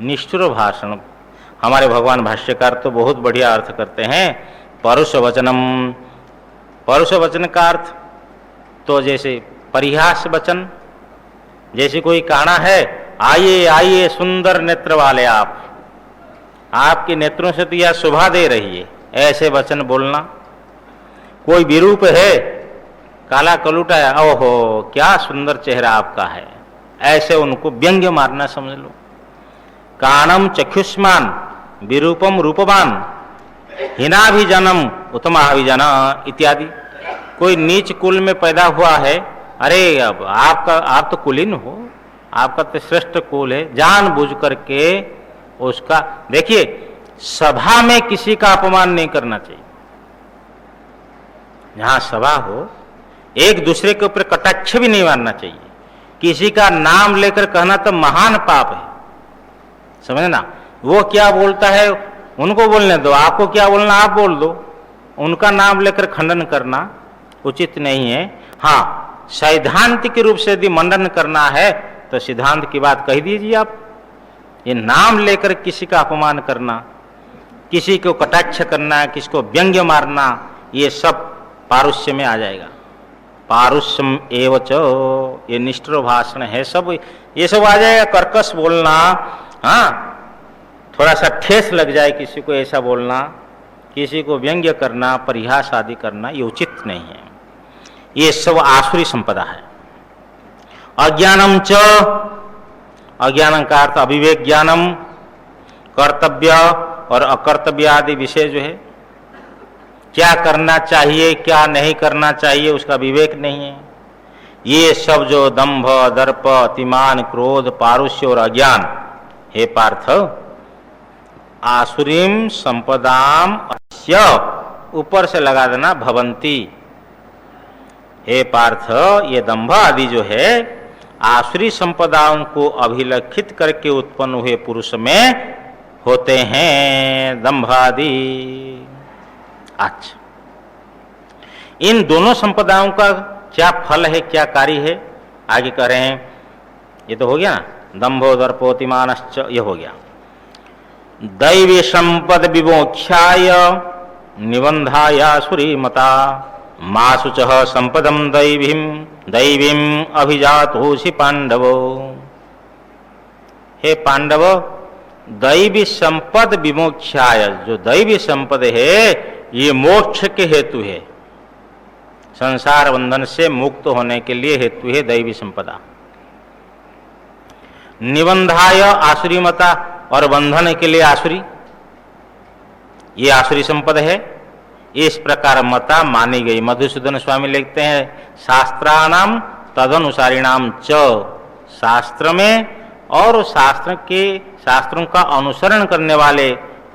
निष्ठुर भाषण। हमारे भगवान भाष्यकार तो बहुत बढ़िया अर्थ करते हैं, परुष वचनम। परुष वचन का अर्थ तो जैसे परिहास वचन, जैसे कोई कहना है, आइए आइए सुंदर नेत्र वाले आप, आपके नेत्रों से तो यह शोभा दे रही है, ऐसे वचन बोलना। कोई विरूप है, काला कलूटा है, ओहो क्या सुंदर चेहरा आपका है, ऐसे उनको व्यंग्य मारना समझ लो। काणम चक्षुष्मान विरूपम रूपवान हीनाभिजनम उत्तमाभिजना इत्यादि। कोई नीच कुल में पैदा हुआ है, अरे अब आप तो कुलीन हो, आपका तो श्रेष्ठ कुल है, जानबूझ करके उसका, देखिए सभा में किसी का अपमान नहीं करना चाहिए। जहां सभा हो, एक दूसरे के ऊपर कटाक्ष भी नहीं मारना चाहिए। किसी का नाम लेकर कहना तो महान पाप है, समझे ना। वो क्या बोलता है उनको बोलने दो, आपको क्या बोलना आप बोल दो, उनका नाम लेकर खंडन करना उचित नहीं है। हाँ, सैद्धांतिक रूप से यदि मंडन करना है तो सिद्धांत की बात कह दीजिए आप। ये नाम लेकर किसी का अपमान करना, किसी को कटाक्ष करना, किसी को व्यंग्य मारना, ये सब पारुष्य में आ जाएगा। पारुष्यम एवच, ये निष्ठुर भाषण है, सब ये सब आ जाएगा। कर्कश बोलना, हाँ थोड़ा सा ठेस लग जाए किसी को, ऐसा बोलना, किसी को व्यंग्य करना, परिहास आदि करना, ये उचित नहीं है। ये सब आसुरी संपदा है। अज्ञानम च, अज्ञान का अर्थ अविवेक ज्ञानम, कर्तव्य और अकर्तव्य आदि विषय जो है, क्या करना चाहिए क्या नहीं करना चाहिए उसका विवेक नहीं है। ये सब जो दंभ, दर्प, अतिमान, क्रोध, पारुष्य और अज्ञान, हे पार्थ, आसुरीम संपदाम अस्य, ऊपर से लगा देना भवंती। हे पार्थ, ये दंभ आदि जो है आसुरी संपदाओं को अभिलक्षित करके उत्पन्न हुए पुरुष में होते हैं, दंभ आदि। अच्छा, इन दोनों संपदाओं का क्या फल है, क्या कार्य है, आगे कह रहे हैं। ये तो हो गया ना, दंभो दर्पोतिमानश्च, ये हो गया। दैवी संपद विमोक्षाय निबंधायासुरी मता मासुचः संपदम दैवीम अभिजातोषि पांडवो। हे पांडव, दैवी संपद विमोक्षाय, जो दैवी संपद है ये मोक्ष के हेतु है, संसार बंधन से मुक्त होने के लिए हेतु है दैवी संपदा। निबंधाय आसुरी मता, और बंधन के लिए आसुरी, ये आसुरी संपद है। इस प्रकार मता मानी गई। मधुसूदन स्वामी लिखते हैं, शास्त्राणाम तदनुसारिणाम च, शास्त्र में और शास्त्रों का अनुसरण करने वाले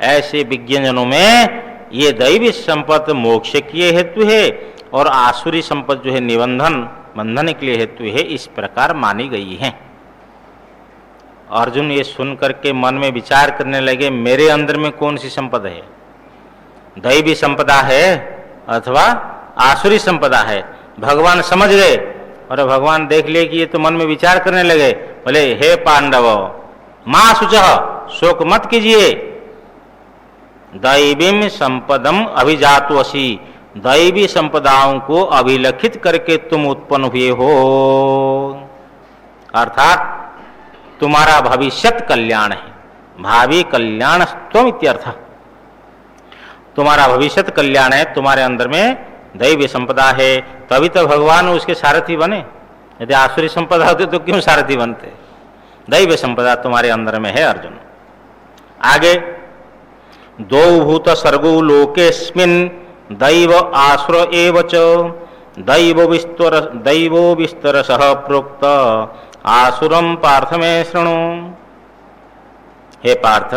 ऐसे विज्ञजनों में ये दैवी संपद मोक्ष के हेतु है और आसुरी संपद जो है बंधन के लिए हेतु है, इस प्रकार मानी गई है। अर्जुन ये सुन करके मन में विचार करने लगे, मेरे अंदर में कौन सी संपद है, दैवी संपदा है अथवा आसुरी संपदा है। भगवान समझ गए और भगवान देख लिए कि ये तो मन में विचार करने लगे। बोले, हे पांडव, मां शुचः, शोक मत कीजिए, दैवीम संपदम अभिजातोषि, दैवी संपदाओं को अभिलक्षित करके तुम उत्पन्न हुए हो, अर्थात तुम्हारा भविष्यत कल्याण है। भावी कल्याण त्वम इत्यर्थ, तुम्हारा भविष्यत कल्याण है, तुम्हारे अंदर में दैवी संपदा है, तभी तो भगवान उसके सारथी बने। यदि आसुरी संपदा होते तो क्यों सारथी बनते। दैवी संपदा तुम्हारे अंदर में है अर्जुन। आगे, दो भूत सर्गो लोकेस्मिन् दैव आसुर एव च, दैवो विस्तरसः प्रोक्त आसुरम पार्थ में शृणु। हे पार्थ,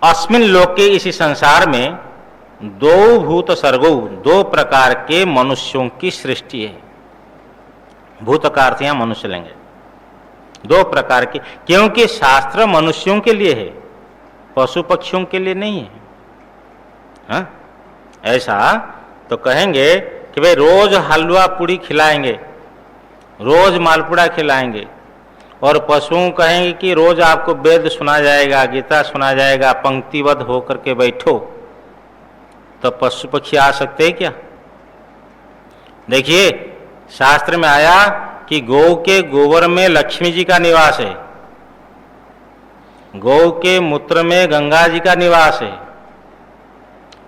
अस्मिन लोके, इसी संसार में दो भूत सर्गो, दो प्रकार के मनुष्यों की सृष्टि है। भूत का अर्थ यहां मनुष्य लेंगे, दो प्रकार के, क्योंकि शास्त्र मनुष्यों के लिए है, पशु पक्षियों के लिए नहीं है। हाँ? ऐसा तो कहेंगे कि भाई रोज हलवा पूड़ी खिलाएंगे, रोज मालपुड़ा खिलाएंगे, और पशुओं कहेंगे कि रोज आपको वेद सुना जाएगा, गीता सुना जाएगा, पंक्तिबद्ध होकर के बैठो, तो पशु पक्षी आ सकते हैं क्या। देखिए, शास्त्र में आया कि गौ के गोबर में लक्ष्मी जी का निवास है, गौ के मूत्र में गंगा जी का निवास है।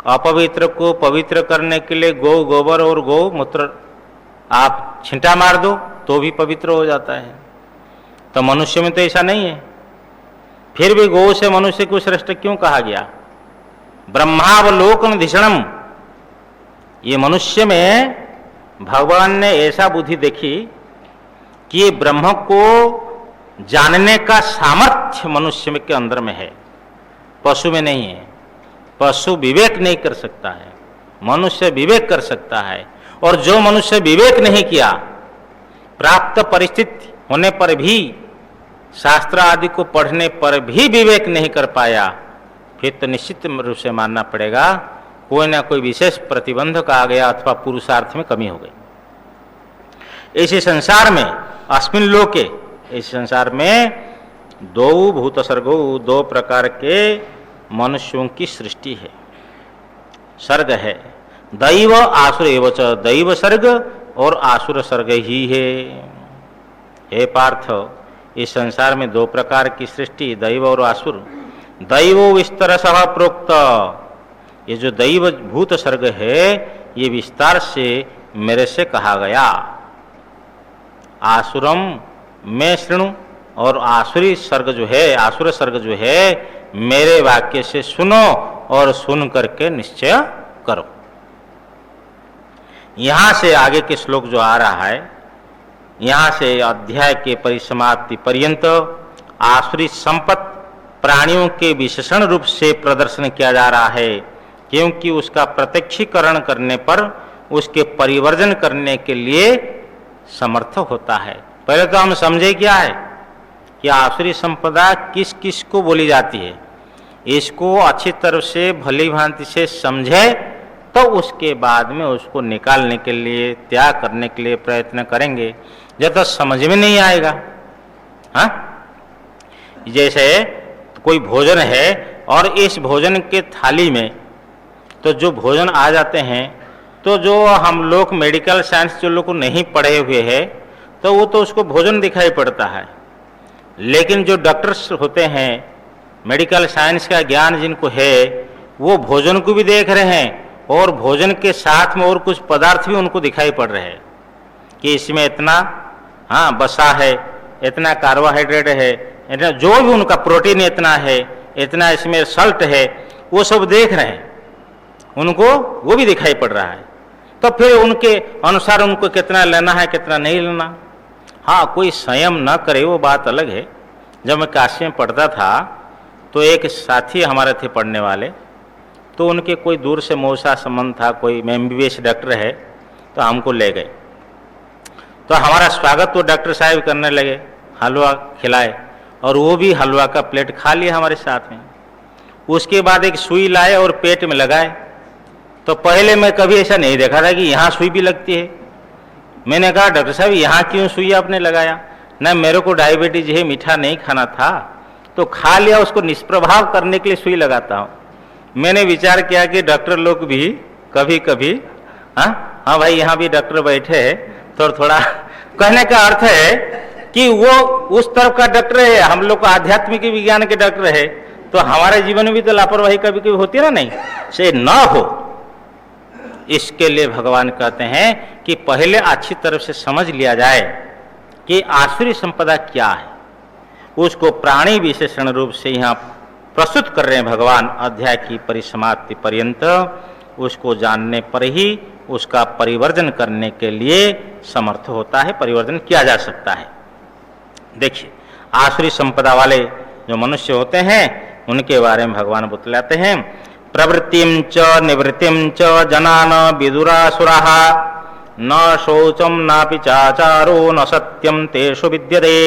अपवित्र को पवित्र करने के लिए गौ गोबर और गौ मूत्र आप छिंटा मार दो तो भी पवित्र हो जाता है। तो मनुष्य में तो ऐसा नहीं है, फिर भी गौ से मनुष्य को श्रेष्ठ क्यों कहा गया। ब्रह्मावलोकन धिषणम, ये मनुष्य में भगवान ने ऐसा बुद्धि देखी कि ये ब्रह्म को जानने का सामर्थ्य मनुष्य में के अंदर में है, पशु में नहीं है। पशु विवेक नहीं कर सकता है, मनुष्य विवेक कर सकता है। और जो मनुष्य विवेक नहीं किया, प्राप्त परिस्थिति होने पर भी, शास्त्र आदि को पढ़ने पर भी विवेक नहीं कर पाया, फिर तो निश्चित रूप से मानना पड़ेगा कोई ना कोई विशेष प्रतिबंधक आ गया अथवा पुरुषार्थ में कमी हो गई। इसी संसार में, अस्मिन लोके, इस संसार में दो भूत सर्गो, दो प्रकार के मनुष्यों की सृष्टि है, सर्ग है। दैव आसुर एव च, दैव सर्ग और आसुर सर्ग ही है। हे पार्थ, इस संसार में दो प्रकार की सृष्टि, दैव और आसुर। दैवो विस्तरसः प्रोक्त, ये जो दैव भूत सर्ग है ये विस्तार से मेरे से कहा गया। आसुरम मैं शृणु, और आसुरी सर्ग जो है, आसुर सर्ग जो है, मेरे वाक्य से सुनो और सुन करके निश्चय करो। यहां से आगे के श्लोक जो आ रहा है, यहां से अध्याय के परिसमाप्ति पर्यंत आसुरी संपत्ति प्राणियों के विशेषण रूप से प्रदर्शन किया जा रहा है, क्योंकि उसका प्रत्यक्षीकरण करने पर उसके परिवर्जन करने के लिए समर्थ होता है। पहले तो हम समझे क्या है कि आसुरी संपदा किस किस को बोली जाती है, इसको अच्छी तरह से भली भांति से समझे तो उसके बाद में उसको निकालने के लिए, त्याग करने के लिए प्रयत्न करेंगे। जब तक समझ में नहीं आएगा, हाँ, जैसे कोई भोजन है और इस भोजन के थाली में तो जो भोजन आ जाते हैं, तो जो हम लोग मेडिकल साइंस जो लोग नहीं पढ़े हुए हैं तो वो तो उसको भोजन दिखाई पड़ता है, लेकिन जो डॉक्टर्स होते हैं, मेडिकल साइंस का ज्ञान जिनको है, वो भोजन को भी देख रहे हैं और भोजन के साथ में और कुछ पदार्थ भी उनको दिखाई पड़ रहे हैं कि इसमें इतना, हाँ, वसा है, इतना कार्बोहाइड्रेट है, इतना जो भी उनका प्रोटीन इतना है, इतना इसमें सल्ट है, वो सब देख रहे हैं, उनको वो भी दिखाई पड़ रहा है। तो फिर उनके अनुसार उनको कितना लेना है, कितना नहीं लेना। हाँ, कोई संयम न करे वो बात अलग है। जब मैं काशी में पढ़ता था तो एक साथी हमारे थे पढ़ने वाले, तो उनके कोई दूर से मौसा संबंध था, कोई MBBS डॉक्टर है, तो हमको ले गए। तो हमारा स्वागत तो डॉक्टर साहब करने लगे, हलवा खिलाए और वो भी हलवा का प्लेट खा लिया हमारे साथ में। उसके बाद एक सुई लाए और पेट में लगाए। तो पहले मैं कभी ऐसा नहीं देखा था कि यहाँ सुई भी लगती है। मैंने कहा, डॉक्टर साहब यहाँ क्यों सुई आपने लगाया? ना, मेरे को डायबिटीज है, मीठा नहीं खाना था, तो खा लिया, उसको निष्प्रभाव करने के लिए सुई लगाता हूँ। मैंने विचार किया कि डॉक्टर लोग भी कभी कभी, हाँ भाई, यहाँ भी डॉक्टर बैठे हैं, तो थोड़ा कहने का अर्थ है कि वो उस तरफ का डॉक्टर है, हम लोग को आध्यात्मिक विज्ञान के डॉक्टर है, तो हमारे जीवन में भी तो लापरवाही कभी कभी होती है ना, नहीं से न हो, इसके लिए भगवान कहते हैं कि पहले अच्छी तरह से समझ लिया जाए कि आसुरी संपदा क्या है। उसको प्राणी विशेषण रूप से यहाँ प्रस्तुत कर रहे हैं भगवान अध्याय की परिसमाप्ति पर्यंत। उसको जानने पर ही उसका परिवर्जन करने के लिए समर्थ होता है, परिवर्जन किया जा सकता है। देखिए, आसुरी संपदा वाले जो मनुष्य होते हैं उनके बारे में भगवान बतलाते हैं, प्रवृत्तिम च निवृत्तिम च जनान विदुरासुराः न शौचम नापि चाचारो न सत्यम तेषु विद्यते।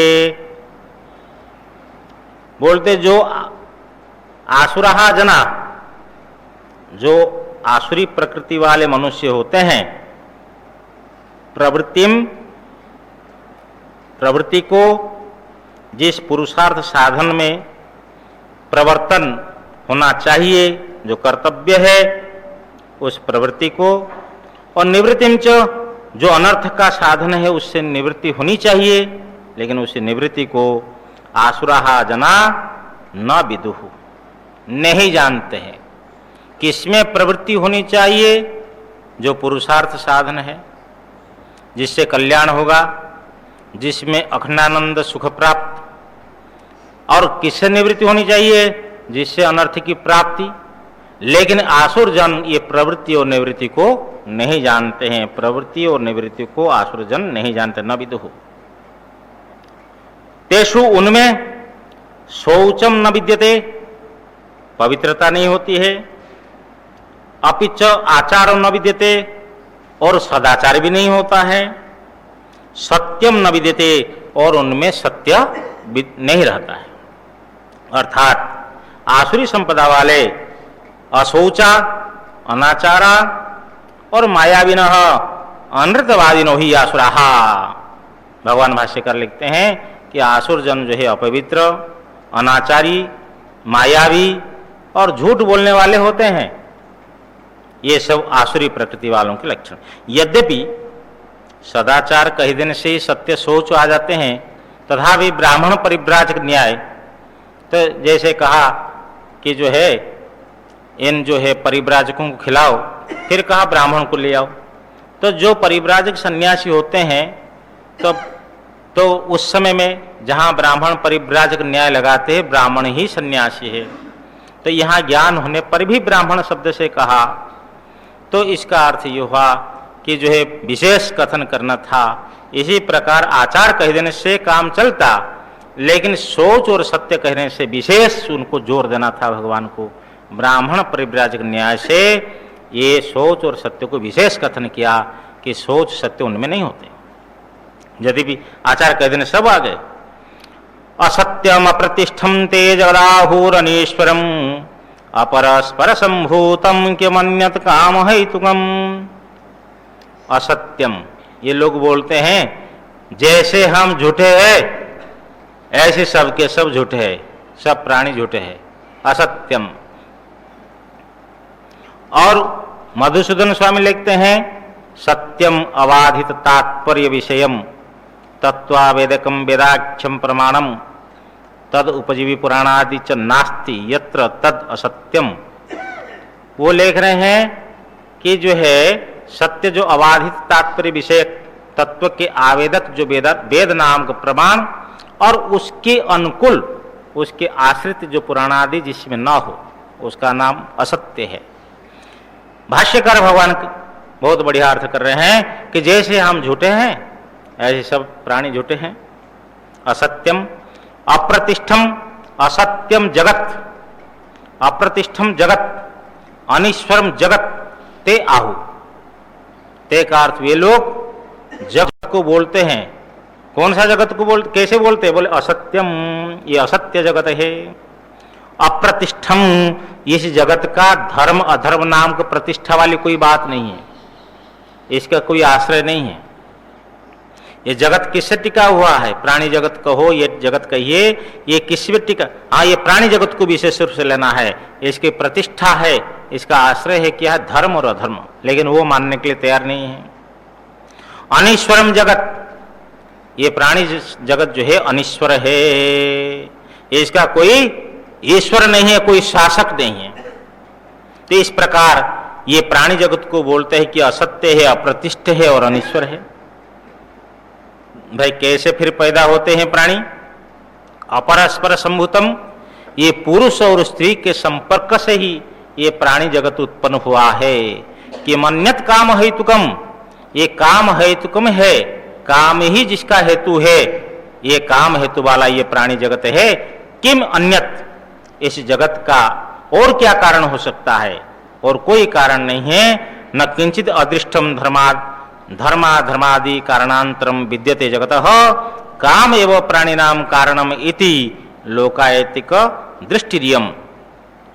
बोलते जो आसुराः जना, जो आसुरी प्रकृति वाले मनुष्य होते हैं, प्रवृत्ति को जिस पुरुषार्थ साधन में प्रवर्तन होना चाहिए, जो कर्तव्य है, उस प्रवृत्ति को, और निवृत्तिम च, जो अनर्थ का साधन है उससे निवृत्ति होनी चाहिए, लेकिन उस निवृत्ति को आसुराः जना न विदुः, नहीं जानते हैं। किसमें प्रवृत्ति होनी चाहिए? जो पुरुषार्थ साधन है, जिससे कल्याण होगा, जिसमें अखंडानंद सुख प्राप्त, और किससे निवृत्ति होनी चाहिए? जिससे अनर्थ की प्राप्ति। लेकिन आसुर जन ये प्रवृत्ति और निवृत्ति को नहीं जानते हैं, प्रवृत्ति और निवृत्ति को आसुर जन नहीं जानते, न विदुः। तेषु, उनमें, शौचम न विद्यते, पवित्रता नहीं होती है, अपिच आचार न विद्यते, और सदाचार भी नहीं होता है, सत्यम न विद्यते, और उनमें सत्य नहीं रहता है। अर्थात आसुरी संपदा वाले अशौचा, अनाचारा और मायाविनः अनृतवादिनो ही आसुराः। भगवान भाष्यकार लिखते हैं कि आसुर जन जो है अपवित्र, अनाचारी, मायावी और झूठ बोलने वाले होते हैं। ये सब आसुरी प्रकृति वालों के लक्षण। यद्यपि सदाचार कह देने से ही सत्य सोच आ जाते हैं, तथापि ब्राह्मण परिव्राजक न्याय, तो जैसे कहा कि जो है इन जो है परिव्राजकों को खिलाओ, फिर कहा ब्राह्मण को ले आओ। तो जो परिव्राजक सन्यासी होते हैं तो तो उस समय में जहाँ ब्राह्मण परिव्राजक न्याय लगाते हैं, ब्राह्मण ही सन्यासी है। तो यहाँ ज्ञान होने पर भी ब्राह्मण शब्द से कहा, तो इसका अर्थ ये हुआ कि जो है विशेष कथन करना था। इसी प्रकार आचार कह देने से काम चलता, लेकिन सोच और सत्य कहने से विशेष उनको जोर देना था भगवान को। ब्राह्मण परिव्राजक न्याय से ये सोच और सत्य को विशेष कथन किया कि सोच सत्य उनमें नहीं होते। यदि भी आचार कह देने सब आ गए। असत्यम अप्रतिष्ठम ते जगदाहुरनीश्वरम अपरस्पर संभूतम किमन्यत काम हेतुकम। असत्यम, ये लोग बोलते हैं जैसे हम झूठे हैं ऐसे सबके सब झूठे हैं, सब प्राणी झूठे हैं। असत्यम। और मधुसूदन स्वामी लिखते हैं सत्यम अबाधित तात्पर्य विषयम तत्वावेदकम वेदाख्यम प्रमाणम तद उपजीवी पुराणादि च नास्ति यत्र तद असत्यम। वो लिख रहे हैं कि जो है सत्य जो अबाधित तात्पर्य विषय तत्व के आवेदक जो वेद नाम का प्रमाण और उसके अनुकूल उसके आश्रित जो पुराणादि जिसमें न हो उसका नाम असत्य है। भाष्यकार भगवान बहुत बढ़िया अर्थ कर रहे हैं कि जैसे हम झूठे हैं ऐसे सब प्राणी झूठे हैं। असत्यम अप्रतिष्ठम, असत्यम जगत, अप्रतिष्ठम जगत, अनीश्वरम जगत ते आहु। ते का अर्थ वे लोग जगत को बोलते हैं। कौन सा जगत को बोलते, कैसे बोलते हैं? बोले असत्यम, ये असत्य जगत है। अप्रतिष्ठम, इस जगत का धर्म अधर्म नाम का प्रतिष्ठा वाली कोई बात नहीं है, इसका कोई आश्रय नहीं है। ये जगत किससे टिका हुआ है? प्राणी जगत कहो, ये जगत कहिए, ये किस पे टिका? हाँ, ये प्राणी जगत को विशेष रूप से लेना है, इसकी प्रतिष्ठा है, इसका आश्रय है क्या है? धर्म और अधर्म। लेकिन वो मानने के लिए तैयार नहीं है। अनीश्वरम जगत, ये प्राणी जगत जो है अनीश्वर है, इसका कोई ईश्वर नहीं है, कोई शासक नहीं है। तो इस प्रकार ये प्राणी जगत को बोलते हैं कि असत्य है, अप्रतिष्ठ है और अनीश्वर है। भाई कैसे फिर पैदा होते हैं प्राणी? अपरस्पर संभूतम, ये पुरुष और स्त्री के संपर्क से ही ये प्राणी जगत उत्पन्न हुआ है। कि मन्यत काम हेतुकम, ये काम हेतुकम है, काम ही जिसका हेतु है, ये काम हेतु वाला ये प्राणी जगत है। किम अन्यत, इस जगत का और क्या कारण हो सकता है? और कोई कारण नहीं है। न किंचित अदृष्टम धर्मादि कारणांतरम विद्यते जगतः काम एवं प्राणिनाम कारणम इति लोकायतिक दृष्टिरियम।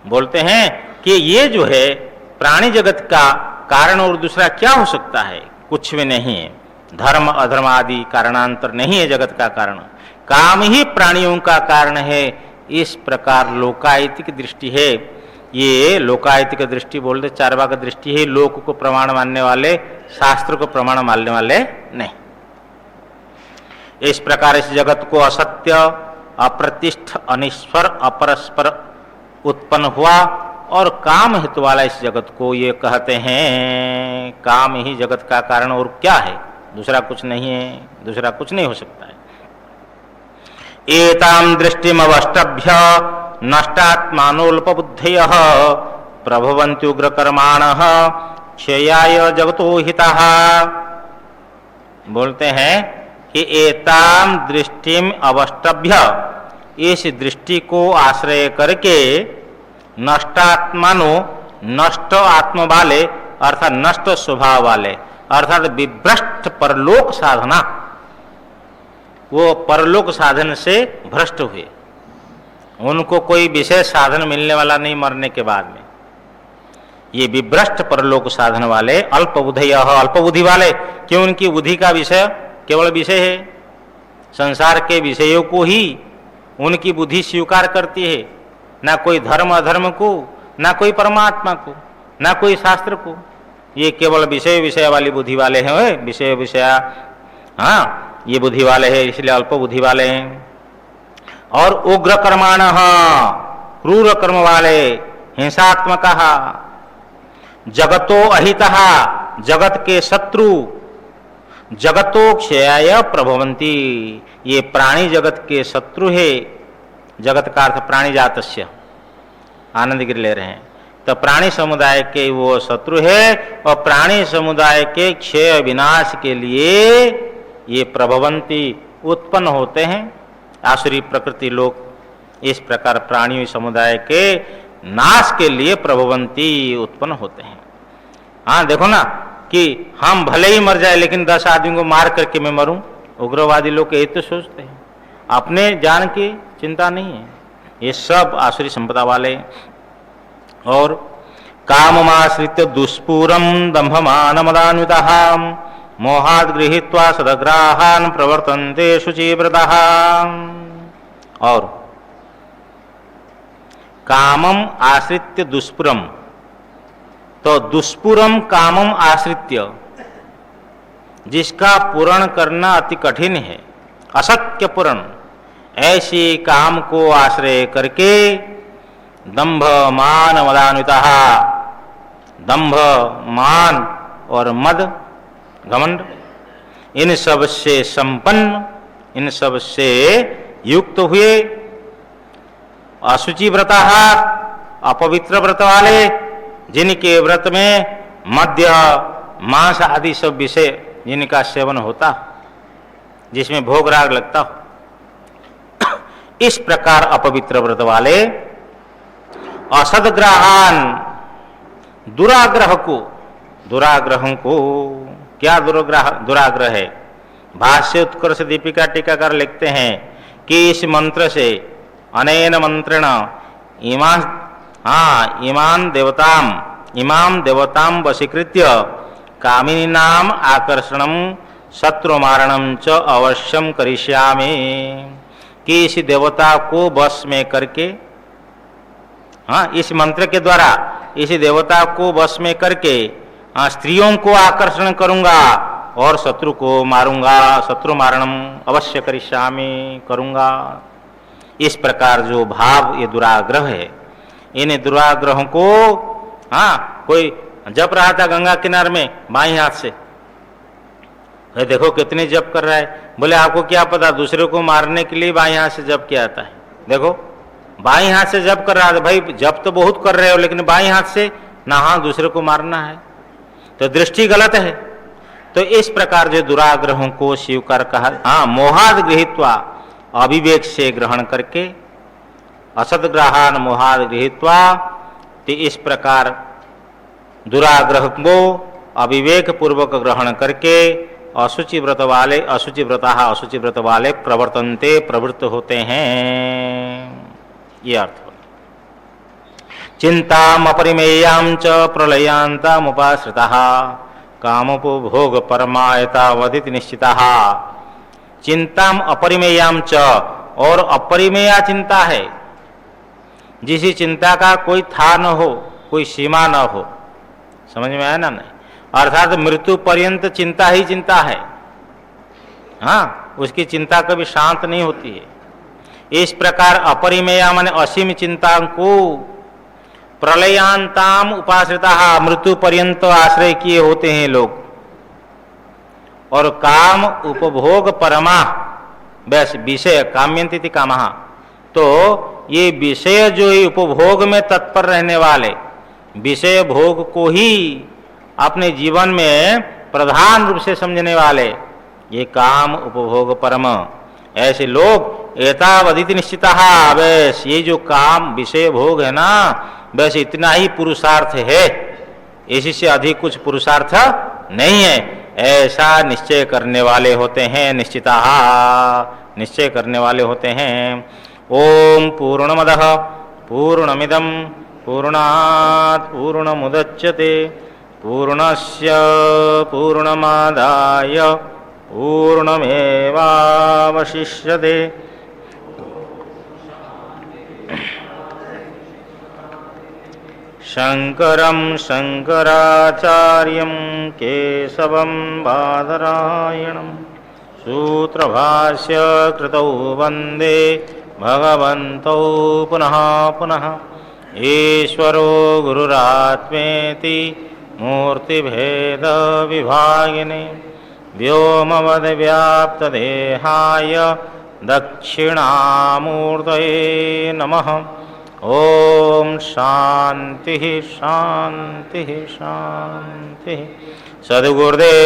बोलते हैं कि ये जो है प्राणी जगत का कारण और दूसरा क्या हो सकता है? कुछ भी नहीं है। धर्म अधर्म आदि कारणांतर नहीं है जगत का कारण, काम ही प्राणियों का कारण है। इस प्रकार लोकायतिक दृष्टि है। ये लोकायतिक दृष्टि बोलते चार्वाक दृष्टि है। लोक को प्रमाण मानने वाले, शास्त्र को प्रमाण मानने वाले नहीं। इस प्रकार इस जगत को असत्य, अप्रतिष्ठ, अनीश्वर, अपरस्पर उत्पन्न हुआ और काम हेतु वाला इस जगत को ये कहते हैं। काम ही जगत का कारण और क्या है? दूसरा कुछ नहीं है, दूसरा कुछ नहीं हो सकता है। एताम दृष्टिमवष्टभ्य नष्टात्मानोल्पबुद्धयः प्रभवन्ति उग्रकर्माणः क्षयाय जगतो हितः। बोलते हैं कि एताम दृष्टिम अवष्टभ्य, इस दृष्टि को आश्रय करके नष्टात्मानो, नष्ट आत्मा वाले अर्थात नष्ट स्वभाव वाले अर्थात विभ्रष्ट परलोक साधना, वो परलोक साधन से भ्रष्ट हुए। उनको कोई विशेष साधन मिलने वाला नहीं मरने के बाद में। ये विभ्रष्ट परलोक साधन वाले अल्पबुद्धय, अल्पबुद्धि वाले, क्यों? उनकी बुद्धि का विषय केवल विषय है, संसार के विषयों को ही उनकी बुद्धि स्वीकार करती है। ना कोई धर्म अधर्म को, ना कोई परमात्मा को, ना कोई शास्त्र को। ये केवल विषय विषय वाली बुद्धि वाले हैं। विषय विषय, हाँ, ये बुद्धि वाले हैं, इसलिए अल्प बुद्धि वाले हैं। और उग्र कर्माण, क्रूर कर्म वाले, हिंसात्मक, जगतो अहितः, जगत के शत्रु, जगतो क्षयाय प्रभवंती, ये प्राणी जगत के शत्रु है। जगत का अर्थ प्राणी जातस्य, आनंद गिरी ले रहे हैं। तो प्राणी समुदाय के वो शत्रु है और प्राणी समुदाय के क्षय विनाश के लिए ये प्रभवंती उत्पन्न होते हैं। आसुरी प्रकृति लोग इस प्रकार प्राणी समुदाय के नाश के लिए प्रभवंती उत्पन्न होते हैं। हाँ देखो ना कि हम भले ही मर जाए लेकिन 10 आदमी को मार करके मैं मरूं, उग्रवादी लोग यही तो सोचते हैं, अपने जान की चिंता नहीं है। ये सब आसुरी संपदा वाले। और काममाश्रित दुष्पूरम दंभमान मदान्वितः मोहाद गृहीत्वा सदग्राहान प्रवर्तन्ते शुचिव्रतः। और कामम आश्रित्य दुष्पुरम, तो दुष्पुरम कामम आश्रित्य, जिसका पूर्ण करना अति कठिन है, अशक्य पूर्ण, ऐसी काम को आश्रय करके दंभ मान मदान्वितः, दंभ मान और मद घमंड, इन सब से संपन्न, इन सब से युक्त हुए, अशुचि व्रता, अपवित्र व्रत वाले, जिनके व्रत में मद्य मांस आदि सब विषय जिनका सेवन होता, जिसमें भोग राग लगता हो, इस प्रकार अपवित्र व्रत वाले, असदग्रहान, दुराग्रह को, दुराग्रहों को, क्या दुराग्रह है? भाष्य उत्कर्ष दीपिका टीकाकार लिखते हैं कि इस मंत्र से, अनेन मंत्रेण इमाम देवताम वशीकृत्य कामिनीनाम आकर्षणम शत्रुमारणम च अवश्यम करिष्यामि, कि इस देवता को वश में करके, हाँ इस मंत्र के द्वारा इस देवता को वश में करके स्त्रियों को आकर्षण करूंगा और शत्रु को मारूंगा, शत्रु मारणम अवश्य करिष्यामि, करूंगा। इस प्रकार जो भाव, ये दुराग्रह है, इन दुराग्रहों को, हाँ कोई जप रहा था गंगा किनारे में बाईं हाथ से, भाई देखो कितनी जप कर रहा है, बोले आपको क्या पता दूसरे को मारने के लिए बाईं हाथ से जप किया जाता है। देखो बाईं हाथ से जप कर रहा था, भाई जप तो बहुत कर रहे हो लेकिन बाईं हाथ से ना, हाँ दूसरे को मारना है, तो दृष्टि गलत है। तो इस प्रकार जो दुराग्रहों को स्वीकार कहा, हाँ मोहाद गृहीत्वा, अविवेक से ग्रहण करके, असदग्रहान मोहाद गृहीत्वा, तो इस प्रकार दुराग्रह को अविवेक पूर्वक ग्रहण करके अशुचि व्रत वाले, अशुचि व्रत वाले प्रवर्तन्ते, प्रवृत्त होते हैं। ये अर्थ हो। चिंताम अपरिमेयां च प्रलयांताम उपाश्रितः कामोपभोग परमायतावधित निश्चितः। चिंताम अपरिमेयां च, और अपरिमेया चिंता है, जिस चिंता का कोई था न हो, कोई सीमा न हो, समझ में आया ना? नहीं, अर्थात मृत्यु पर्यंत चिंता ही चिंता है, हाँ उसकी चिंता कभी शांत नहीं होती है। इस प्रकार अपरिमेया माने असीम चिंता को प्रलयांताम उपाश्रिता, मृत्यु पर्यंत आश्रय किए होते हैं लोग। और काम उपभोग परमा, बस विषय काम्यंती कामः, तो ये विषय जो उपभोग में तत्पर रहने वाले, विषय भोग को ही अपने जीवन में प्रधान रूप से समझने वाले, ये काम उपभोग परम, ऐसे लोग एतावदित निश्चितः, बस ये जो काम विषय भोग है ना, बस इतना ही पुरुषार्थ है, इसी से अधिक कुछ पुरुषार्थ नहीं है, ऐसा निश्चय करने वाले होते हैं। निश्चितः, निश्चय करने वाले होते हैं। ओम पूर्णमदः पूर्णमिदं पूर्णात् पूर्णमुदच्यते पूर्णस्य पूर्णमादाय पूर्णमेवावशिष्यते। शंकरं शंकराचार्यं केशवं बादरायणं सूत्रभाष्य कृतौ वन्दे भगवन्तौ पुनः पुनः। ईश्वरो गुरुरात्मेति मूर्तिभेद विभागिने व्योमवद्व्याप्तदेहाय दक्षिणामूर्तये नमः। ओम शांति शांति शांति। सद्गुरुदेव